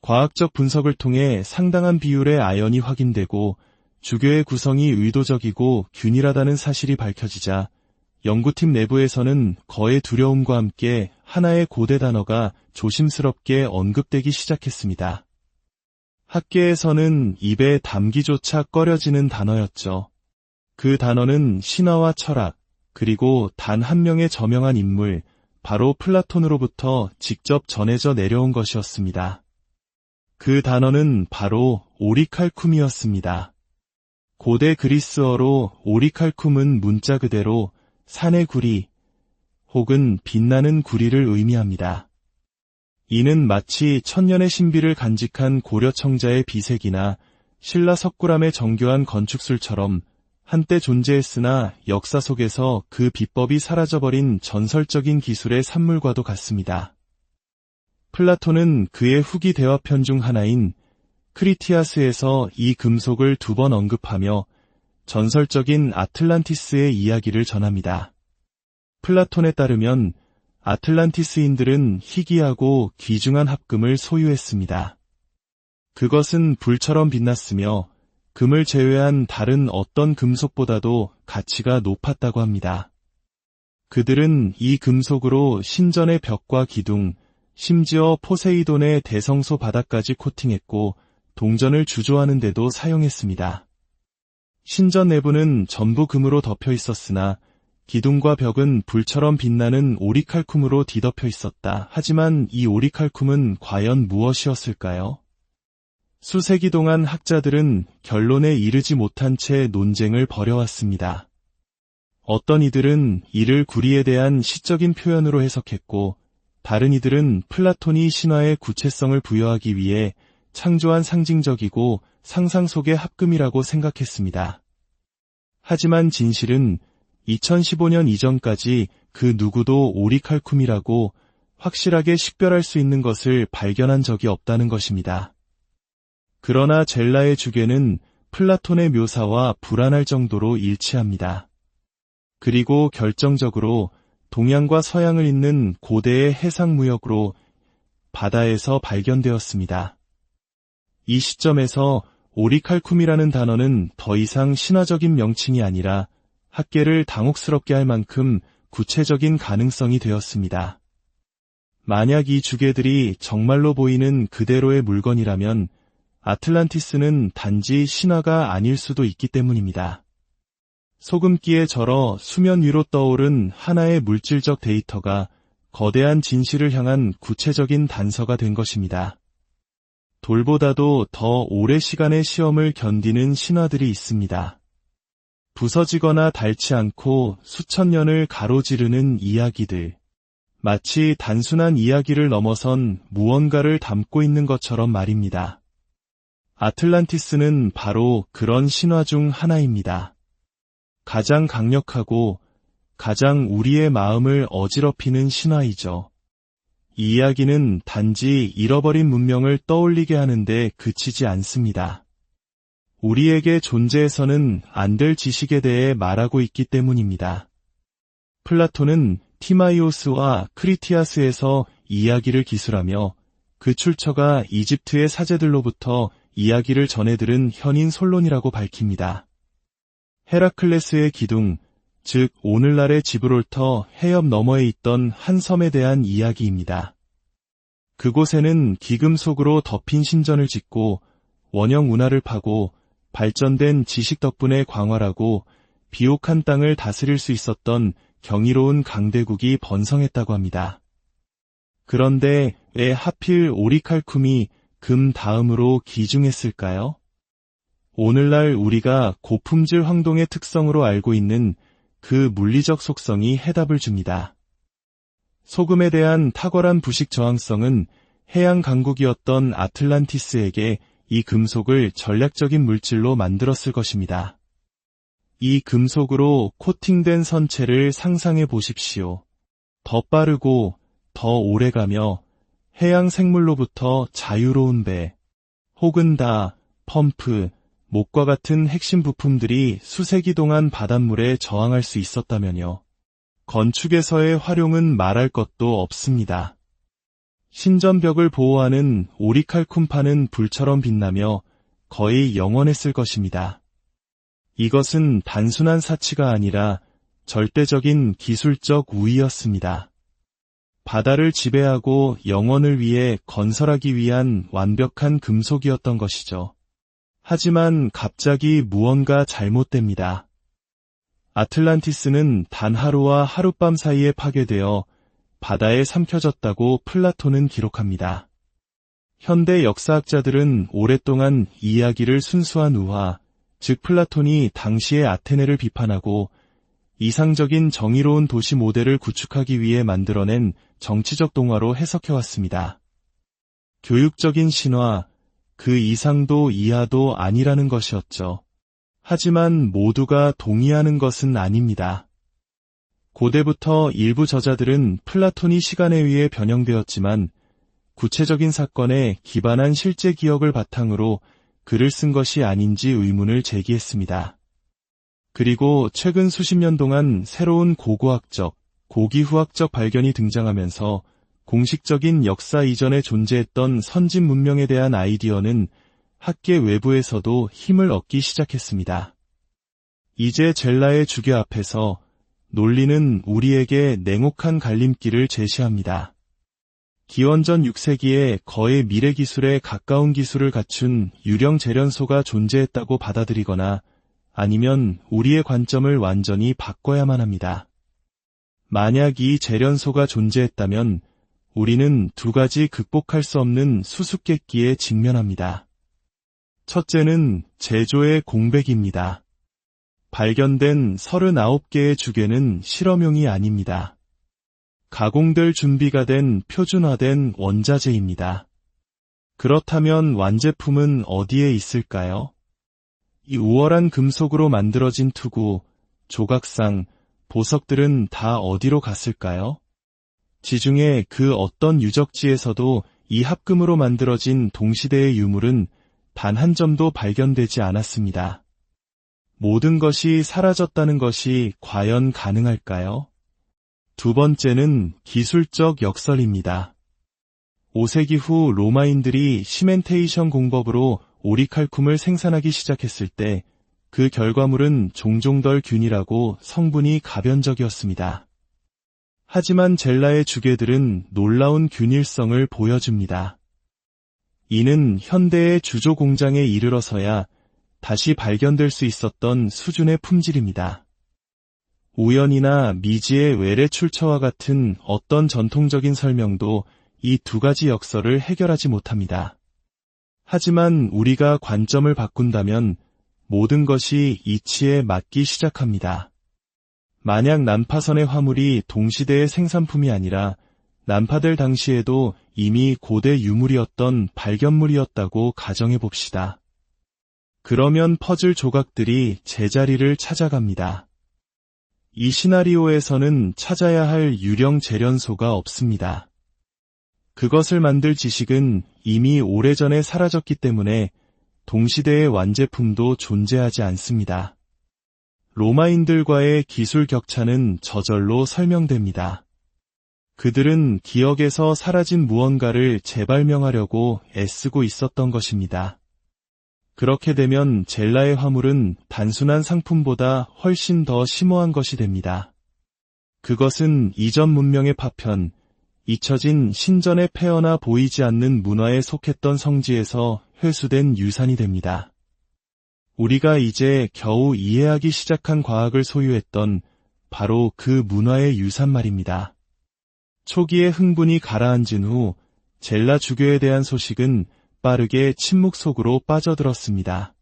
S1: 과학적 분석을 통해 상당한 비율의 아연이 확인되고 주교의 구성이 의도적이고 균일하다는 사실이 밝혀지자 연구팀 내부에서는 거의 두려움과 함께 하나의 고대 단어가 조심스럽게 언급되기 시작했습니다. 학계에서는 입에 담기조차 꺼려지는 단어였죠. 그 단어는 신화와 철학, 그리고 단 한 명의 저명한 인물, 바로 플라톤으로부터 직접 전해져 내려온 것이었습니다. 그 단어는 바로 오리칼쿰이었습니다. 고대 그리스어로 오리칼쿰은 문자 그대로 산의 구리 혹은 빛나는 구리를 의미합니다. 이는 마치 천년의 신비를 간직한 고려 청자의 비색이나 신라 석굴암의 정교한 건축술처럼 한때 존재했으나 역사 속에서 그 비법이 사라져버린 전설적인 기술의 산물과도 같습니다. 플라톤은 그의 후기 대화편 중 하나인 크리티아스에서 이 금속을 2번 언급하며 전설적인 아틀란티스의 이야기를 전합니다. 플라톤에 따르면 아틀란티스인들은 희귀하고 귀중한 합금을 소유했습니다. 그것은 불처럼 빛났으며 금을 제외한 다른 어떤 금속보다도 가치가 높았다고 합니다. 그들은 이 금속으로 신전의 벽과 기둥, 심지어 포세이돈의 대성소 바닥까지 코팅했고 동전을 주조하는 데도 사용했습니다. 신전 내부는 전부 금으로 덮여 있었으나 기둥과 벽은 불처럼 빛나는 오리칼쿰으로 뒤덮여 있었다. 하지만 이 오리칼쿰은 과연 무엇이었을까요? 수세기 동안 학자들은 결론에 이르지 못한 채 논쟁을 벌여왔습니다. 어떤 이들은 이를 구리에 대한 시적인 표현으로 해석했고, 다른 이들은 플라톤이 신화의 구체성을 부여하기 위해 창조한 상징적이고 상상 속의 합금이라고 생각했습니다. 하지만 진실은 2015년 이전까지 그 누구도 오리칼쿰이라고 확실하게 식별할 수 있는 것을 발견한 적이 없다는 것입니다. 그러나 젤라의 주괴는 플라톤의 묘사와 불안할 정도로 일치합니다. 그리고 결정적으로 동양과 서양을 잇는 고대의 해상무역으로 바다에서 발견되었습니다. 이 시점에서 오리칼쿰이라는 단어는 더 이상 신화적인 명칭이 아니라 학계를 당혹스럽게 할 만큼 구체적인 가능성이 되었습니다. 만약 이 주괴들이 정말로 보이는 그대로의 물건이라면 아틀란티스는 단지 신화가 아닐 수도 있기 때문입니다. 소금기에 절어 수면 위로 떠오른 하나의 물질적 데이터가 거대한 진실을 향한 구체적인 단서가 된 것입니다. 돌보다도 더 오래 시간의 시험을 견디는 신화들이 있습니다. 부서지거나 닳지 않고 수천 년을 가로지르는 이야기들. 마치 단순한 이야기를 넘어선 무언가를 담고 있는 것처럼 말입니다. 아틀란티스는 바로 그런 신화 중 하나입니다. 가장 강력하고 가장 우리의 마음을 어지럽히는 신화이죠. 이 이야기는 단지 잃어버린 문명을 떠올리게 하는데 그치지 않습니다. 우리에게 존재해서는 안 될 지식에 대해 말하고 있기 때문입니다. 플라톤은 티마이오스와 크리티아스에서 이야기를 기술하며 그 출처가 이집트의 사제들로부터 이야기를 전해들은 현인 솔론이라고 밝힙니다. 헤라클레스의 기둥, 즉 오늘날의 지브롤터 해협 너머에 있던 한 섬에 대한 이야기입니다. 그곳에는 기금속으로 덮인 신전을 짓고 원형 운하를 파고 발전된 지식 덕분에 광활하고 비옥한 땅을 다스릴 수 있었던 경이로운 강대국이 번성했다고 합니다. 그런데 왜 하필 오리칼쿰이 금 다음으로 기중했을까요? 오늘날 우리가 고품질 황동의 특성으로 알고 있는 그 물리적 속성이 해답을 줍니다. 소금에 대한 탁월한 부식 저항성은 해양 강국이었던 아틀란티스에게 이 금속을 전략적인 물질로 만들었을 것입니다. 이 금속으로 코팅된 선체를 상상해 보십시오. 더 빠르고 더 오래가며 해양 생물로부터 자유로운 배, 혹은 다 펌프, 목과 같은 핵심 부품들이 수세기 동안 바닷물에 저항할 수 있었다면요. 건축에서의 활용은 말할 것도 없습니다. 신전벽을 보호하는 오리칼쿰판은 불처럼 빛나며 거의 영원했을 것입니다. 이것은 단순한 사치가 아니라 절대적인 기술적 우위였습니다. 바다를 지배하고 영원을 위해 건설하기 위한 완벽한 금속이었던 것이죠. 하지만 갑자기 무언가 잘못됩니다. 아틀란티스는 단 하루와 하룻밤 사이에 파괴되어 바다에 삼켜졌다고 플라톤은 기록합니다. 현대 역사학자들은 오랫동안 이야기를 순수한 우화, 즉 플라톤이 당시의 아테네를 비판하고 이상적인 정의로운 도시 모델을 구축하기 위해 만들어낸 정치적 동화로 해석해왔습니다. 교육적인 신화, 그 이상도 이하도 아니라는 것이었죠. 하지만 모두가 동의하는 것은 아닙니다. 고대부터 일부 저자들은 플라톤이 시간에 의해 변형되었지만 구체적인 사건에 기반한 실제 기억을 바탕으로 글을 쓴 것이 아닌지 의문을 제기했습니다. 그리고 최근 수십 년 동안 새로운 고고학적, 고기후학적 발견이 등장하면서 공식적인 역사 이전에 존재했던 선진 문명에 대한 아이디어는 학계 외부에서도 힘을 얻기 시작했습니다. 이제 젤라의 주괴 앞에서 논리는 우리에게 냉혹한 갈림길을 제시합니다. 기원전 6세기에 거의 미래 기술에 가까운 기술을 갖춘 유령 재련소가 존재했다고 받아들이거나 아니면 우리의 관점을 완전히 바꿔야만 합니다. 만약 이 재련소가 존재했다면 우리는 두 가지 극복할 수 없는 수수께끼에 직면합니다. 첫째는 제조의 공백입니다. 발견된 39개의 주괴는 실험용이 아닙니다. 가공될 준비가 된 표준화된 원자재입니다. 그렇다면 완제품은 어디에 있을까요? 이 우월한 금속으로 만들어진 투구, 조각상, 보석들은 다 어디로 갔을까요? 지중해 그 어떤 유적지에서도 이 합금으로 만들어진 동시대의 유물은 단 한 점도 발견되지 않았습니다. 모든 것이 사라졌다는 것이 과연 가능할까요? 두 번째는 기술적 역설입니다. 5세기 후 로마인들이 시멘테이션 공법으로 오리칼쿰을 생산하기 시작했을 때 그 결과물은 종종 덜 균일하고 성분이 가변적이었습니다. 하지만 젤라의 주괴들은 놀라운 균일성을 보여줍니다. 이는 현대의 주조 공장에 이르러서야 다시 발견될 수 있었던 수준의 품질입니다. 우연이나 미지의 외래 출처와 같은 어떤 전통적인 설명도 이 두 가지 역설을 해결하지 못합니다. 하지만 우리가 관점을 바꾼다면 모든 것이 이치에 맞기 시작합니다. 만약 난파선의 화물이 동시대의 생산품이 아니라 난파될 당시에도 이미 고대 유물이었던 발견물이었다고 가정해 봅시다. 그러면 퍼즐 조각들이 제자리를 찾아갑니다. 이 시나리오에서는 찾아야 할 유령 재련소가 없습니다. 그것을 만들 지식은 이미 오래전에 사라졌기 때문에 동시대의 완제품도 존재하지 않습니다. 로마인들과의 기술 격차는 저절로 설명됩니다. 그들은 기억에서 사라진 무언가를 재발명하려고 애쓰고 있었던 것입니다. 그렇게 되면 젤라의 화물은 단순한 상품보다 훨씬 더 심오한 것이 됩니다. 그것은 이전 문명의 파편, 잊혀진 신전의 폐허나 보이지 않는 문화에 속했던 성지에서 회수된 유산이 됩니다. 우리가 이제 겨우 이해하기 시작한 과학을 소유했던 바로 그 문화의 유산 말입니다. 초기의 흥분이 가라앉은 후 젤라 주교에 대한 소식은 빠르게 침묵 속으로 빠져들었습니다.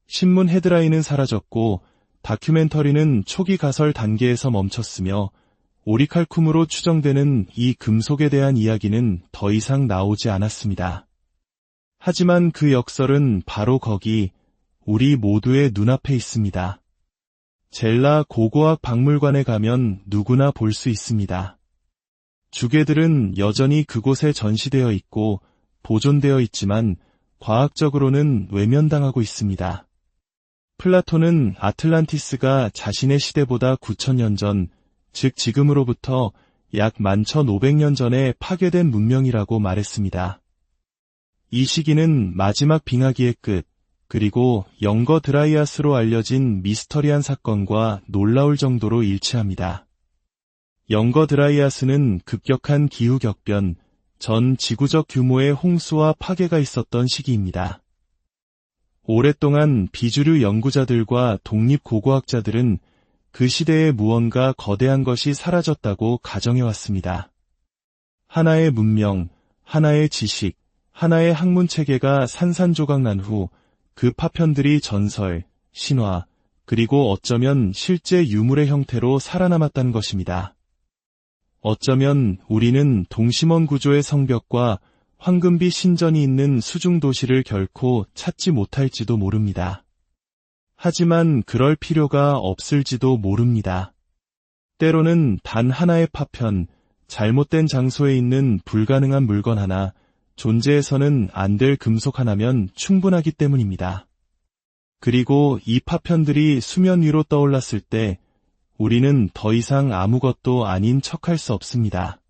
S1: 신문 헤드라인은 사라졌고 다큐멘터리는 초기 가설 단계에서 멈췄으며 오리칼쿰으로 추정되는 이 금속에 대한 이야기는 더 이상 나오지 않았습니다. 하지만 그 역설은 바로 거기 우리 모두의 눈앞에 있습니다. 젤라 고고학 박물관에 가면 누구나 볼 수 있습니다. 주괴들은 여전히 그곳에 전시되어 있고 보존되어 있지만 과학적으로는 외면당하고 있습니다. 플라톤은 아틀란티스가 자신의 시대보다 9,000년 전, 즉 지금으로부터 약 11,500년 전에 파괴된 문명이라고 말했습니다. 이 시기는 마지막 빙하기의 끝, 그리고 영거 드라이아스로 알려진 미스터리한 사건과 놀라울 정도로 일치합니다. 영거 드라이아스는 급격한 기후격변, 전 지구적 규모의 홍수와 파괴가 있었던 시기입니다. 오랫동안 비주류 연구자들과 독립고고학자들은 그 시대에 무언가 거대한 것이 사라졌다고 가정해왔습니다. 하나의 문명, 하나의 지식, 하나의 학문체계가 산산조각 난 후 그 파편들이 전설, 신화, 그리고 어쩌면 실제 유물의 형태로 살아남았다는 것입니다. 어쩌면 우리는 동심원 구조의 성벽과 황금비 신전이 있는 수중도시를 결코 찾지 못할지도 모릅니다. 하지만 그럴 필요가 없을지도 모릅니다. 때로는 단 하나의 파편, 잘못된 장소에 있는 불가능한 물건 하나, 존재해서는 안 될 금속 하나면 충분하기 때문입니다. 그리고 이 파편들이 수면 위로 떠올랐을 때 우리는 더 이상 아무것도 아닌 척할 수 없습니다.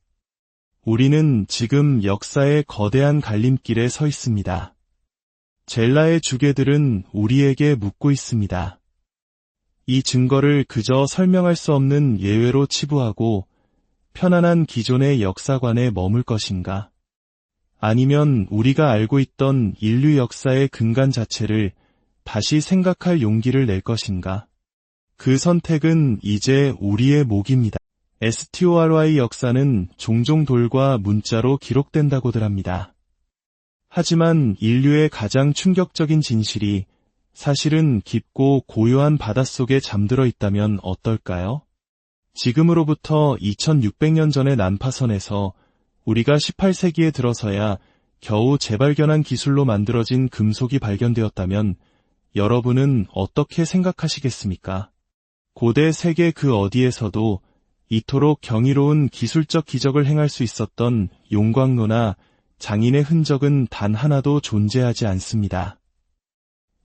S1: 우리는 지금 역사의 거대한 갈림길에 서 있습니다. 젤라의 주괴들은 우리에게 묻고 있습니다. 이 증거를 그저 설명할 수 없는 예외로 치부하고 편안한 기존의 역사관에 머물 것인가? 아니면 우리가 알고 있던 인류 역사의 근간 자체를 다시 생각할 용기를 낼 것인가? 그 선택은 이제 우리의 몫입니다. STORY 역사는 종종 돌과 문자로 기록된다고들 합니다. 하지만 인류의 가장 충격적인 진실이 사실은 깊고 고요한 바닷속에 잠들어 있다면 어떨까요? 지금으로부터 2600년 전의 난파선에서 우리가 18세기에 들어서야 겨우 재발견한 기술로 만들어진 금속이 발견되었다면 여러분은 어떻게 생각하시겠습니까? 고대 세계 그 어디에서도 이토록 경이로운 기술적 기적을 행할 수 있었던 용광로나 장인의 흔적은 단 하나도 존재하지 않습니다.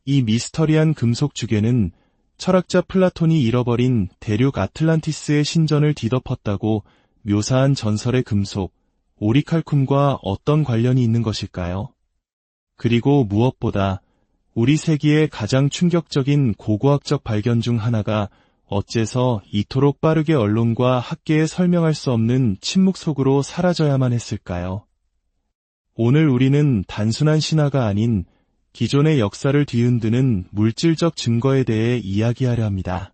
S1: 이 미스터리한 금속 주괴는 철학자 플라톤이 잃어버린 대륙 아틀란티스의 신전을 뒤덮었다고 묘사한 전설의 금속, 오리칼쿰과 어떤 관련이 있는 것일까요? 그리고 무엇보다 우리 세기의 가장 충격적인 고고학적 발견 중 하나가 어째서 이토록 빠르게 언론과 학계에 설명할 수 없는 침묵 속으로 사라져야만 했을까요? 오늘 우리는 단순한 신화가 아닌 기존의 역사를 뒤흔드는 물질적 증거에 대해 이야기하려 합니다.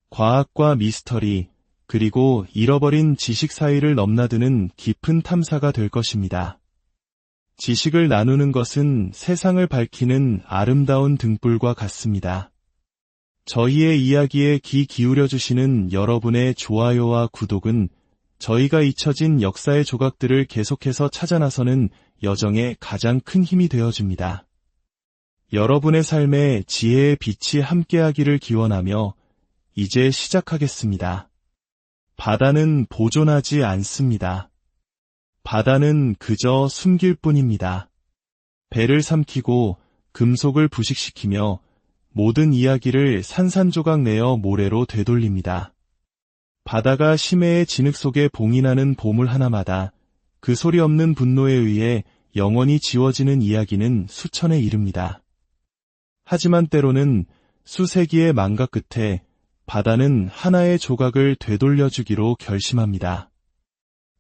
S1: 과학과 미스터리, 그리고 잃어버린 지식 사이를 넘나드는 깊은 탐사가 될 것입니다. 지식을 나누는 것은 세상을 밝히는 아름다운 등불과 같습니다. 저희의 이야기에 귀 기울여주시는 여러분의 좋아요와 구독은 저희가 잊혀진 역사의 조각들을 계속해서 찾아 나서는 여정에 가장 큰 힘이 되어줍니다. 여러분의 삶에 지혜의 빛이 함께하기를 기원하며 이제 시작하겠습니다. 바다는 보존하지 않습니다. 바다는 그저 숨길 뿐입니다. 배를 삼키고 금속을 부식시키며 모든 이야기를 산산조각 내어 모래로 되돌립니다. 바다가 심해의 진흙 속에 봉인하는 보물 하나마다 그 소리 없는 분노에 의해 영원히 지워지는 이야기는 수천에 이릅니다. 하지만 때로는 수세기의 망가 끝에 바다는 하나의 조각을 되돌려주기로 결심합니다.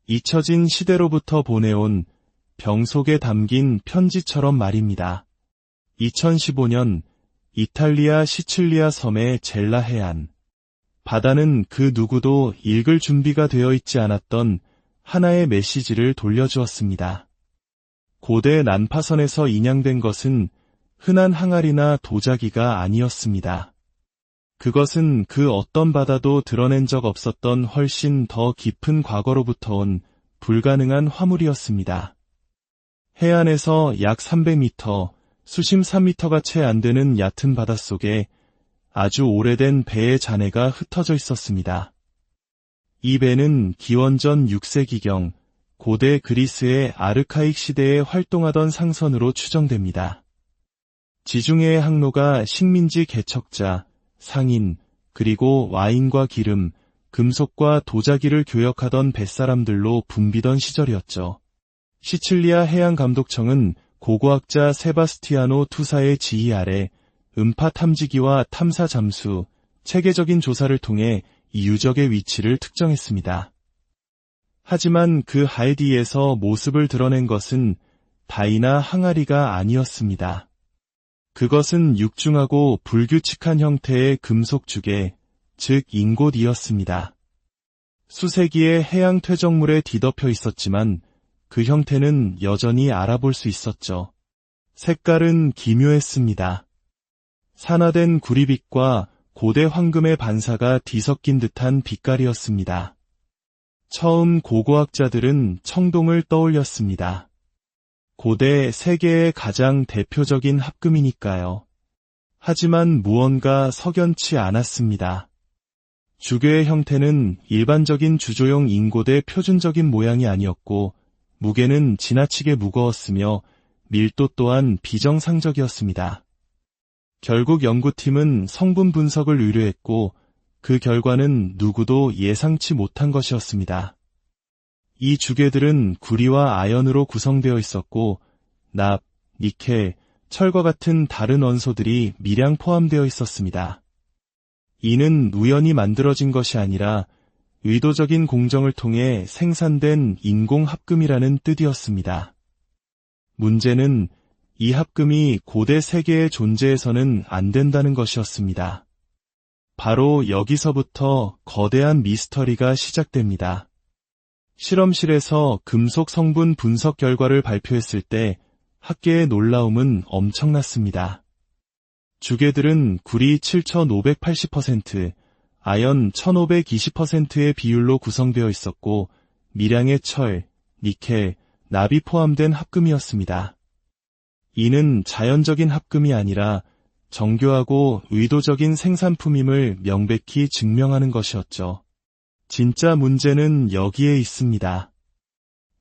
S1: 잊혀진 시대로부터 보내온 병 속에 담긴 편지처럼 말입니다. 2015년 이탈리아 시칠리아 섬의 젤라 해안. 바다는 그 누구도 읽을 준비가 되어 있지 않았던 하나의 메시지를 돌려주었습니다. 고대 난파선에서 인양된 것은 흔한 항아리나 도자기가 아니었습니다. 그것은 그 어떤 바다도 드러낸 적 없었던 훨씬 더 깊은 과거로부터 온 불가능한 화물이었습니다. 해안에서 약 300m, 수심 3m가 채 안 되는 얕은 바닷속에 아주 오래된 배의 잔해가 흩어져 있었습니다. 이 배는 기원전 6세기경 고대 그리스의 아르카익 시대에 활동하던 상선으로 추정됩니다. 지중해의 항로가 식민지 개척자, 상인, 그리고 와인과 기름, 금속과 도자기를 교역하던 뱃사람들로 붐비던 시절이었죠. 시칠리아 해양감독청은 고고학자 세바스티아노 투사의 지휘 아래 음파 탐지기와 탐사 잠수, 체계적인 조사를 통해 이 유적의 위치를 특정했습니다. 하지만 그 하이디에서 모습을 드러낸 것은 다이나 항아리가 아니었습니다. 그것은 육중하고 불규칙한 형태의 금속 주개, 즉 인곶이었습니다. 수세기의 해양 퇴적물에 뒤덮여 있었지만 그 형태는 여전히 알아볼 수 있었죠. 색깔은 기묘했습니다. 산화된 구리빛과 고대 황금의 반사가 뒤섞인 듯한 빛깔이었습니다. 처음 고고학자들은 청동을 떠올렸습니다. 고대 세계의 가장 대표적인 합금이니까요. 하지만 무언가 석연치 않았습니다. 주괴의 형태는 일반적인 주조용 인곶의 표준적인 모양이 아니었고 무게는 지나치게 무거웠으며 밀도 또한 비정상적이었습니다. 결국 연구팀은 성분 분석을 의뢰했고 그 결과는 누구도 예상치 못한 것이었습니다. 이 주괴들은 구리와 아연으로 구성되어 있었고 납, 니켈, 철과 같은 다른 원소들이 미량 포함되어 있었습니다. 이는 우연히 만들어진 것이 아니라 의도적인 공정을 통해 생산된 인공합금이라는 뜻이었습니다. 문제는 이 합금이 고대 세계의 존재에서는 안 된다는 것이었습니다. 바로 여기서부터 거대한 미스터리가 시작됩니다. 실험실에서 금속 성분 분석 결과를 발표했을 때 학계의 놀라움은 엄청났습니다. 주괴들은 구리 7,580%, 아연 1,520%의 비율로 구성되어 있었고 미량의 철, 니켈, 납이 포함된 합금이었습니다. 이는 자연적인 합금이 아니라 정교하고 의도적인 생산품임을 명백히 증명하는 것이었죠. 진짜 문제는 여기에 있습니다.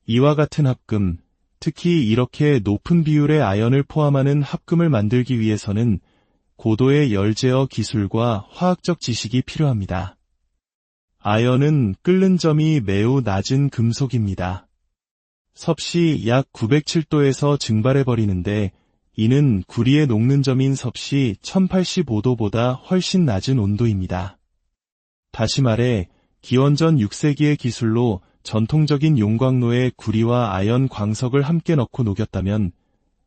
S1: 이와 같은 합금, 특히 이렇게 높은 비율의 아연을 포함하는 합금을 만들기 위해서는 고도의 열제어 기술과 화학적 지식이 필요합니다. 아연은 끓는 점이 매우 낮은 금속입니다. 섭씨 약 907도에서 증발해버리는데 이는 구리의 녹는 점인 섭씨 1085도보다 훨씬 낮은 온도입니다. 다시 말해 기원전 6세기의 기술로 전통적인 용광로에 구리와 아연 광석을 함께 넣고 녹였다면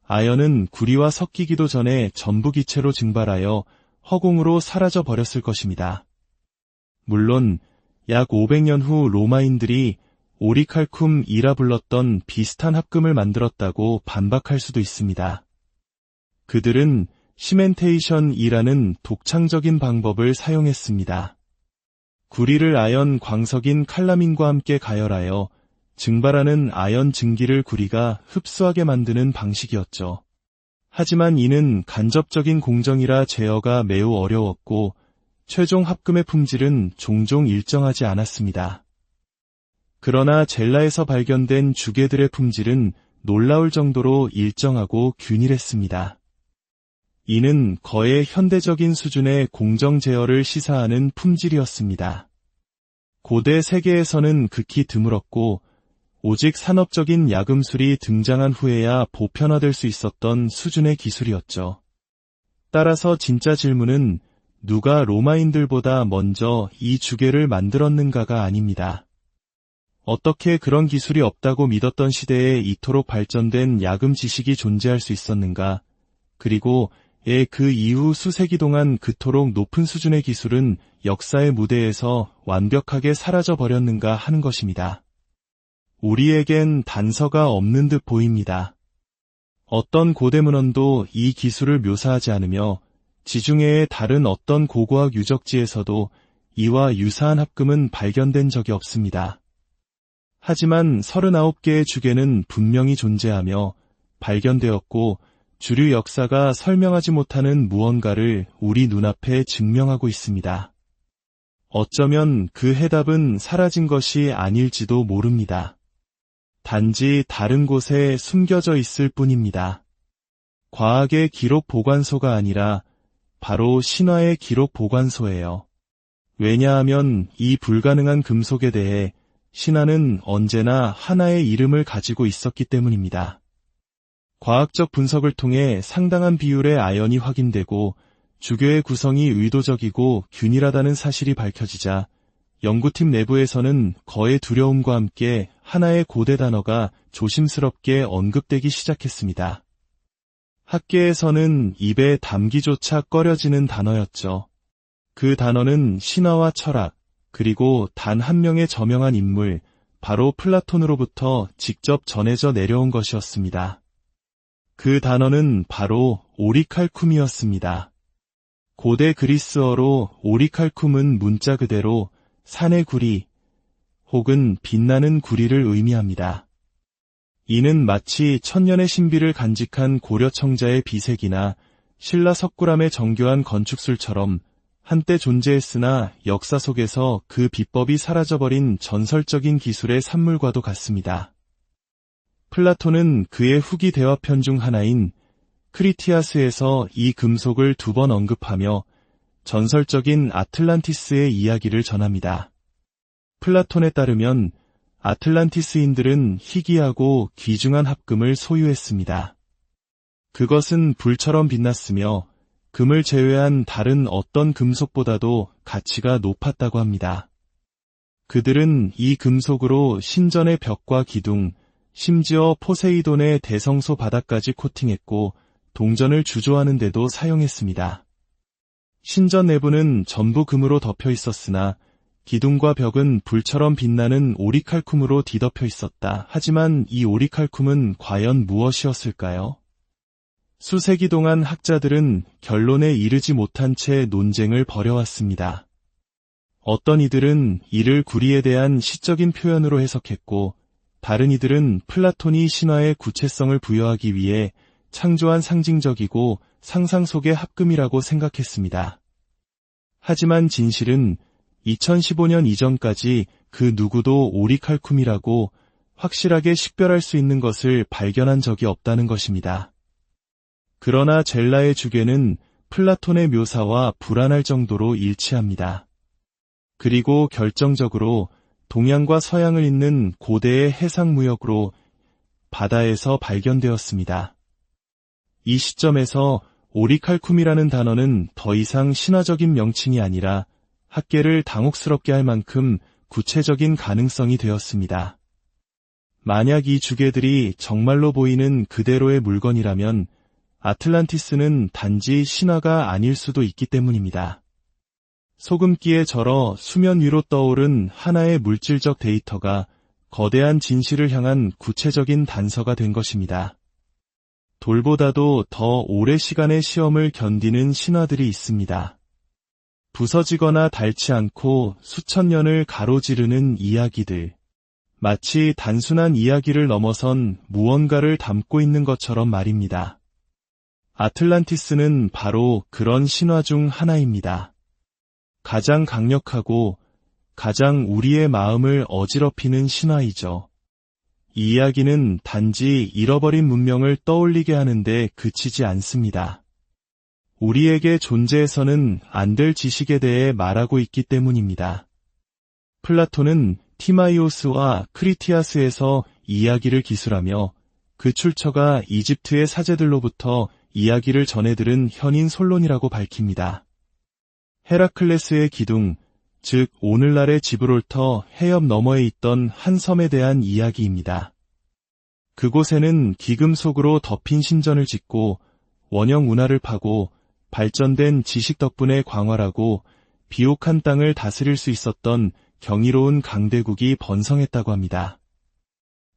S1: 아연은 구리와 섞이기도 전에 전부 기체로 증발하여 허공으로 사라져 버렸을 것입니다. 물론 약 500년 후 로마인들이 오리칼쿰이라 불렀던 비슷한 합금을 만들었다고 반박할 수도 있습니다. 그들은 시멘테이션이라는 독창적인 방법을 사용했습니다. 구리를 아연 광석인 칼라민과 함께 가열하여 증발하는 아연 증기를 구리가 흡수하게 만드는 방식이었죠. 하지만 이는 간접적인 공정이라 제어가 매우 어려웠고 최종 합금의 품질은 종종 일정하지 않았습니다. 그러나 젤라에서 발견된 주괴들의 품질은 놀라울 정도로 일정하고 균일했습니다. 이는 거의 현대적인 수준의 공정 제어를 시사하는 품질이었습니다. 고대 세계에서는 극히 드물었고 오직 산업적인 야금술이 등장한 후에야 보편화될 수 있었던 수준의 기술이었죠. 따라서 진짜 질문은 누가 로마인들보다 먼저 이 주괴를 만들었는가가 아닙니다. 어떻게 그런 기술이 없다고 믿었던 시대에 이토록 발전된 야금 지식이 존재할 수 있었는가? 그리고 그 이후 수세기 동안 그토록 높은 수준의 기술은 역사의 무대에서 완벽하게 사라져 버렸는가 하는 것입니다. 우리에겐 단서가 없는 듯 보입니다. 어떤 고대 문헌도 이 기술을 묘사하지 않으며 지중해의 다른 어떤 고고학 유적지에서도 이와 유사한 합금은 발견된 적이 없습니다. 하지만 39개의 주괴는 분명히 존재하며 발견되었고 주류 역사가 설명하지 못하는 무언가를 우리 눈앞에 증명하고 있습니다. 어쩌면 그 해답은 사라진 것이 아닐지도 모릅니다. 단지 다른 곳에 숨겨져 있을 뿐입니다. 과학의 기록 보관소가 아니라 바로 신화의 기록 보관소예요. 왜냐하면 이 불가능한 금속에 대해 신화는 언제나 하나의 이름을 가지고 있었기 때문입니다. 과학적 분석을 통해 상당한 비율의 아연이 확인되고 주괴의 구성이 의도적이고 균일하다는 사실이 밝혀지자 연구팀 내부에서는 거의 두려움과 함께 하나의 고대 단어가 조심스럽게 언급되기 시작했습니다. 학계에서는 입에 담기조차 꺼려지는 단어였죠. 그 단어는 신화와 철학, 그리고 단 한 명의 저명한 인물, 바로 플라톤으로부터 직접 전해져 내려온 것이었습니다. 그 단어는 바로 오리칼쿰이었습니다. 고대 그리스어로 오리칼쿰은 문자 그대로 산의 구리 혹은 빛나는 구리를 의미합니다. 이는 마치 천년의 신비를 간직한 고려 청자의 비색이나 신라 석굴암의 정교한 건축술처럼 한때 존재했으나 역사 속에서 그 비법이 사라져버린 전설적인 기술의 산물과도 같습니다. 플라톤은 그의 후기 대화편 중 하나인 크리티아스에서 이 금속을 2번 언급하며 전설적인 아틀란티스의 이야기를 전합니다. 플라톤에 따르면 아틀란티스인들은 희귀하고 귀중한 합금을 소유했습니다. 그것은 불처럼 빛났으며 금을 제외한 다른 어떤 금속보다도 가치가 높았다고 합니다. 그들은 이 금속으로 신전의 벽과 기둥, 심지어 포세이돈의 대성소 바닥까지 코팅했고 동전을 주조하는 데도 사용했습니다. 신전 내부는 전부 금으로 덮여 있었으나 기둥과 벽은 불처럼 빛나는 오리칼쿰으로 뒤덮여 있었다. 하지만 이 오리칼쿰은 과연 무엇이었을까요? 수세기 동안 학자들은 결론에 이르지 못한 채 논쟁을 벌여왔습니다. 어떤 이들은 이를 구리에 대한 시적인 표현으로 해석했고, 다른 이들은 플라톤이 신화의 구체성을 부여하기 위해 창조한 상징적이고 상상 속의 합금이라고 생각했습니다. 하지만 진실은 2015년 이전까지 그 누구도 오리칼쿰이라고 확실하게 식별할 수 있는 것을 발견한 적이 없다는 것입니다. 그러나 젤라의 주괴는 플라톤의 묘사와 불안할 정도로 일치합니다. 그리고 결정적으로 동양과 서양을 잇는 고대의 해상무역으로 바다에서 발견되었습니다. 이 시점에서 오리칼쿰이라는 단어는 더 이상 신화적인 명칭이 아니라 학계를 당혹스럽게 할 만큼 구체적인 가능성이 되었습니다. 만약 이 주괴들이 정말로 보이는 그대로의 물건이라면 아틀란티스는 단지 신화가 아닐 수도 있기 때문입니다. 소금기에 절어 수면 위로 떠오른 하나의 물질적 데이터가 거대한 진실을 향한 구체적인 단서가 된 것입니다. 돌보다도 더 오래 시간의 시험을 견디는 신화들이 있습니다. 부서지거나 닳지 않고 수천 년을 가로지르는 이야기들. 마치 단순한 이야기를 넘어선 무언가를 담고 있는 것처럼 말입니다. 아틀란티스는 바로 그런 신화 중 하나입니다. 가장 강력하고 가장 우리의 마음을 어지럽히는 신화이죠. 이 이야기는 단지 잃어버린 문명을 떠올리게 하는데 그치지 않습니다. 우리에게 존재해서는 안 될 지식에 대해 말하고 있기 때문입니다. 플라톤은 티마이오스와 크리티아스에서 이야기를 기술하며 그 출처가 이집트의 사제들로부터 이야기를 전해들은 현인 솔론이라고 밝힙니다. 헤라클레스의 기둥, 즉 오늘날의 지브롤터 해협 너머에 있던 한 섬에 대한 이야기입니다. 그곳에는 기금속으로 덮인 신전을 짓고 원형 운하를 파고 발전된 지식 덕분에 광활하고 비옥한 땅을 다스릴 수 있었던 경이로운 강대국이 번성했다고 합니다.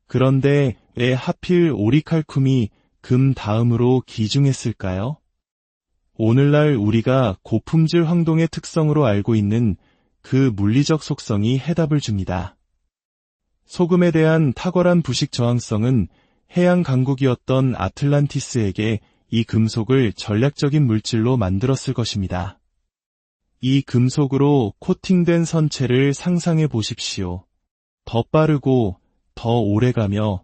S1: 그런데 왜 하필 오리칼쿰이 금 다음으로 기중했을까요? 오늘날 우리가 고품질 황동의 특성으로 알고 있는 그 물리적 속성이 해답을 줍니다. 소금에 대한 탁월한 부식 저항성은 해양 강국이었던 아틀란티스에게 이 금속을 전략적인 물질로 만들었을 것입니다. 이 금속으로 코팅된 선체를 상상해 보십시오. 더 빠르고 더 오래가며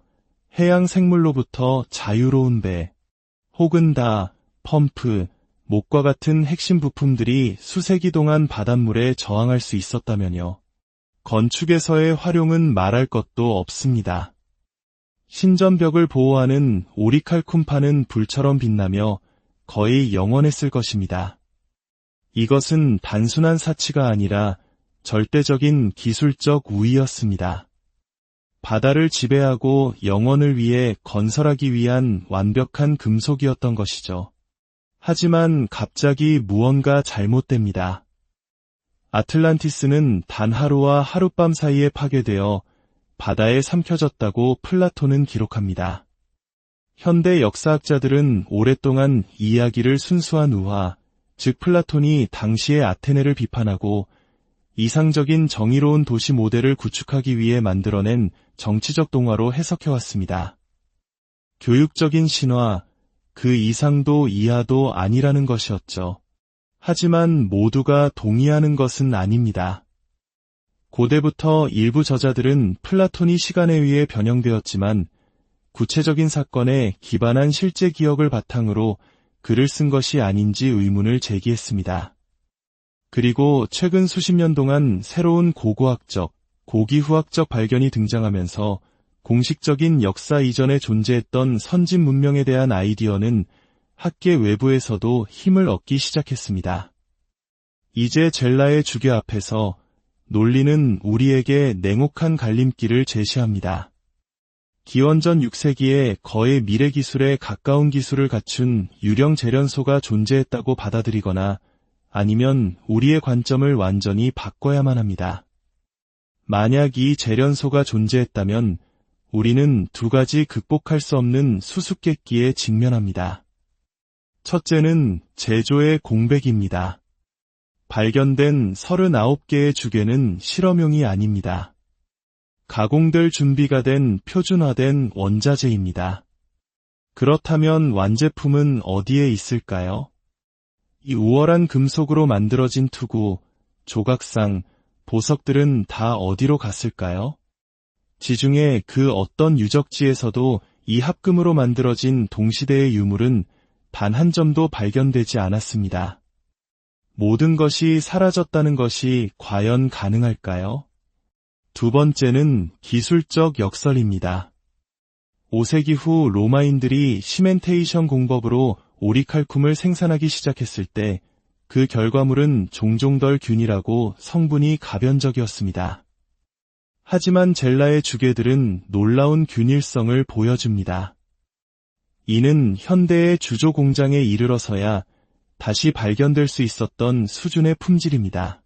S1: 해양 생물로부터 자유로운 배, 혹은 다 펌프, 목과 같은 핵심 부품들이 수세기 동안 바닷물에 저항할 수 있었다면요. 건축에서의 활용은 말할 것도 없습니다. 신전벽을 보호하는 오리칼쿰판은 불처럼 빛나며 거의 영원했을 것입니다. 이것은 단순한 사치가 아니라 절대적인 기술적 우위였습니다. 바다를 지배하고 영원을 위해 건설하기 위한 완벽한 금속이었던 것이죠. 하지만 갑자기 무언가 잘못됩니다. 아틀란티스는 단 하루와 하룻밤 사이에 파괴되어 바다에 삼켜졌다고 플라톤은 기록합니다. 현대 역사학자들은 오랫동안 이 이야기를 순수한 우화, 즉 플라톤이 당시의 아테네를 비판하고 이상적인 정의로운 도시 모델을 구축하기 위해 만들어낸 정치적 동화로 해석해왔습니다. 교육적인 신화, 그 이상도 이하도 아니라는 것이었죠. 하지만 모두가 동의하는 것은 아닙니다. 고대부터 일부 저자들은 플라톤이 시간에 의해 변형되었지만 구체적인 사건에 기반한 실제 기억을 바탕으로 글을 쓴 것이 아닌지 의문을 제기했습니다. 그리고 최근 수십 년 동안 새로운 고고학적, 고기후학적 발견이 등장하면서 공식적인 역사 이전에 존재했던 선진 문명에 대한 아이디어는 학계 외부에서도 힘을 얻기 시작했습니다. 이제 젤라의 주괴 앞에서 논리는 우리에게 냉혹한 갈림길을 제시합니다. 기원전 6세기에 거의 미래 기술에 가까운 기술을 갖춘 유령 재련소가 존재했다고 받아들이거나 아니면 우리의 관점을 완전히 바꿔야만 합니다. 만약 이 재련소가 존재했다면 우리는 두 가지 극복할 수 없는 수수께끼에 직면합니다. 첫째는 제조의 공백입니다. 발견된 39개의 주괴는 실험용이 아닙니다. 가공될 준비가 된 표준화된 원자재입니다. 그렇다면 완제품은 어디에 있을까요? 이 우월한 금속으로 만들어진 투구, 조각상, 보석들은 다 어디로 갔을까요? 지중해 그 어떤 유적지에서도 이 합금으로 만들어진 동시대의 유물은 단 한 점도 발견되지 않았습니다. 모든 것이 사라졌다는 것이 과연 가능할까요? 두 번째는 기술적 역설입니다. 5세기 후 로마인들이 시멘테이션 공법으로 오리칼쿰을 생산하기 시작했을 때 그 결과물은 종종 덜 균일하고 성분이 가변적이었습니다. 하지만 젤라의 주괴들은 놀라운 균일성을 보여줍니다. 이는 현대의 주조 공장에 이르러서야 다시 발견될 수 있었던 수준의 품질입니다.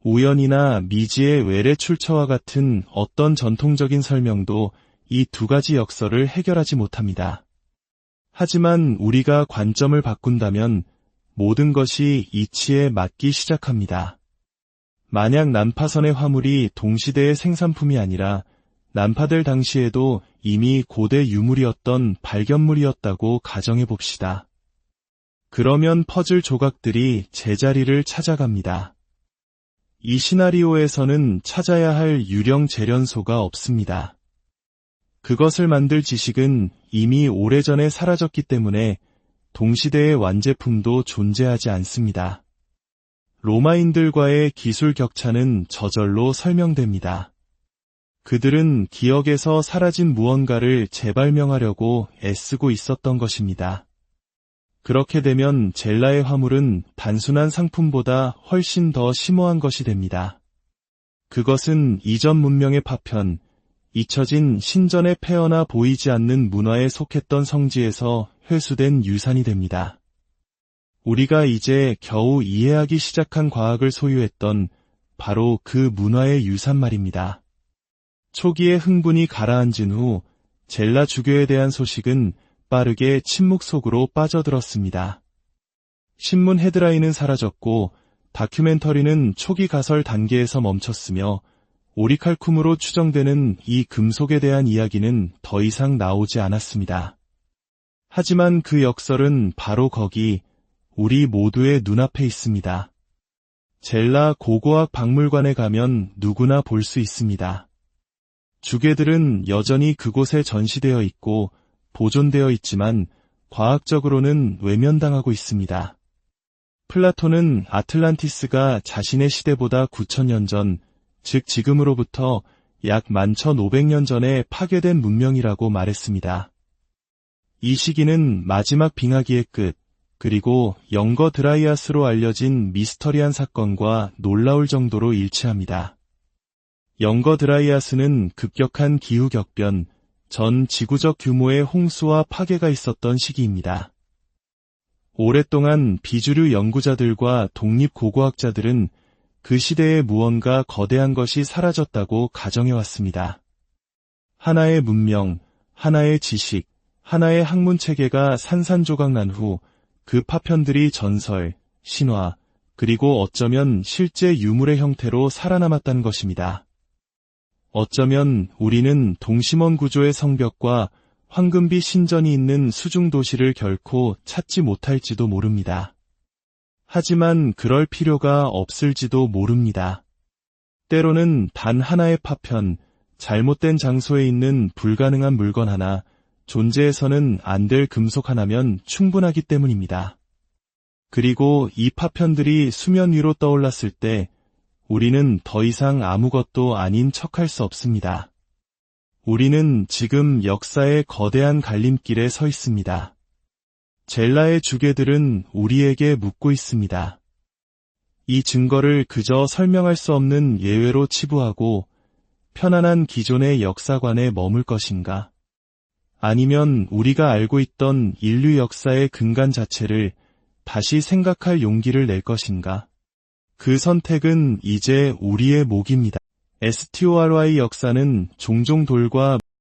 S1: 우연이나 미지의 외래 출처와 같은 어떤 전통적인 설명도 이 두 가지 역설을 해결하지 못합니다. 하지만 우리가 관점을 바꾼다면 모든 것이 이치에 맞기 시작합니다. 만약 난파선의 화물이 동시대의 생산품이 아니라 난파될 당시에도 이미 고대 유물이었던 발견물이었다고 가정해 봅시다. 그러면 퍼즐 조각들이 제자리를 찾아갑니다. 이 시나리오에서는 찾아야 할 유령 재련소가 없습니다. 그것을 만들 지식은 이미 오래전에 사라졌기 때문에 동시대의 완제품도 존재하지 않습니다. 로마인들과의 기술 격차는 저절로 설명됩니다. 그들은 기억에서 사라진 무언가를 재발명하려고 애쓰고 있었던 것입니다. 그렇게 되면 젤라의 화물은 단순한 상품보다 훨씬 더 심오한 것이 됩니다. 그것은 이전 문명의 파편, 잊혀진 신전의 폐허나 보이지 않는 문화에 속했던 성지에서 회수된 유산이 됩니다. 우리가 이제 겨우 이해하기 시작한 과학을 소유했던 바로 그 문화의 유산 말입니다. 초기의 흥분이 가라앉은 후 젤라 주교에 대한 소식은 빠르게 침묵 속으로 빠져들었습니다. 신문 헤드라인은 사라졌고 다큐멘터리는 초기 가설 단계에서 멈췄으며 오리칼쿰으로 추정되는 이 금속에 대한 이야기는 더 이상 나오지 않았습니다. 하지만 그 역설은 바로 거기 우리 모두의 눈앞에 있습니다. 젤라 고고학 박물관에 가면 누구나 볼 수 있습니다. 주괴들은 여전히 그곳에 전시되어 있고 보존되어 있지만 과학적으로는 외면당하고 있습니다. 플라톤은 아틀란티스가 자신의 시대보다 9,000년 전, 즉 지금으로부터 약 11,500년 전에 파괴된 문명이라고 말했습니다. 이 시기는 마지막 빙하기의 끝, 그리고 영거 드라이아스로 알려진 미스터리한 사건과 놀라울 정도로 일치합니다. 영거 드라이아스는 급격한 기후격변, 전 지구적 규모의 홍수와 파괴가 있었던 시기입니다. 오랫동안 비주류 연구자들과 독립고고학자들은 그 시대에 무언가 거대한 것이 사라졌다고 가정해왔습니다. 하나의 문명, 하나의 지식, 하나의 학문체계가 산산조각 난 후 그 파편들이 전설, 신화, 그리고 어쩌면 실제 유물의 형태로 살아남았다는 것입니다. 어쩌면 우리는 동심원 구조의 성벽과 황금비 신전이 있는 수중도시를 결코 찾지 못할지도 모릅니다. 하지만 그럴 필요가 없을지도 모릅니다. 때로는 단 하나의 파편, 잘못된 장소에 있는 불가능한 물건 하나, 존재해서는 안 될 금속 하나면 충분하기 때문입니다. 그리고 이 파편들이 수면 위로 떠올랐을 때 우리는 더 이상 아무것도 아닌 척할 수 없습니다. 우리는 지금 역사의 거대한 갈림길에 서 있습니다. 젤라의 주괴들은 우리에게 묻고 있습니다. 이 증거를 그저 설명할 수 없는 예외로 치부하고 편안한 기존의 역사관에 머물 것인가? 아니면 우리가 알고 있던 인류 역사의 근간 자체를 다시 생각할 용기를 낼 것인가? 그 선택은 이제 우리의 몫입니다. STORY 역사는 종종 돌과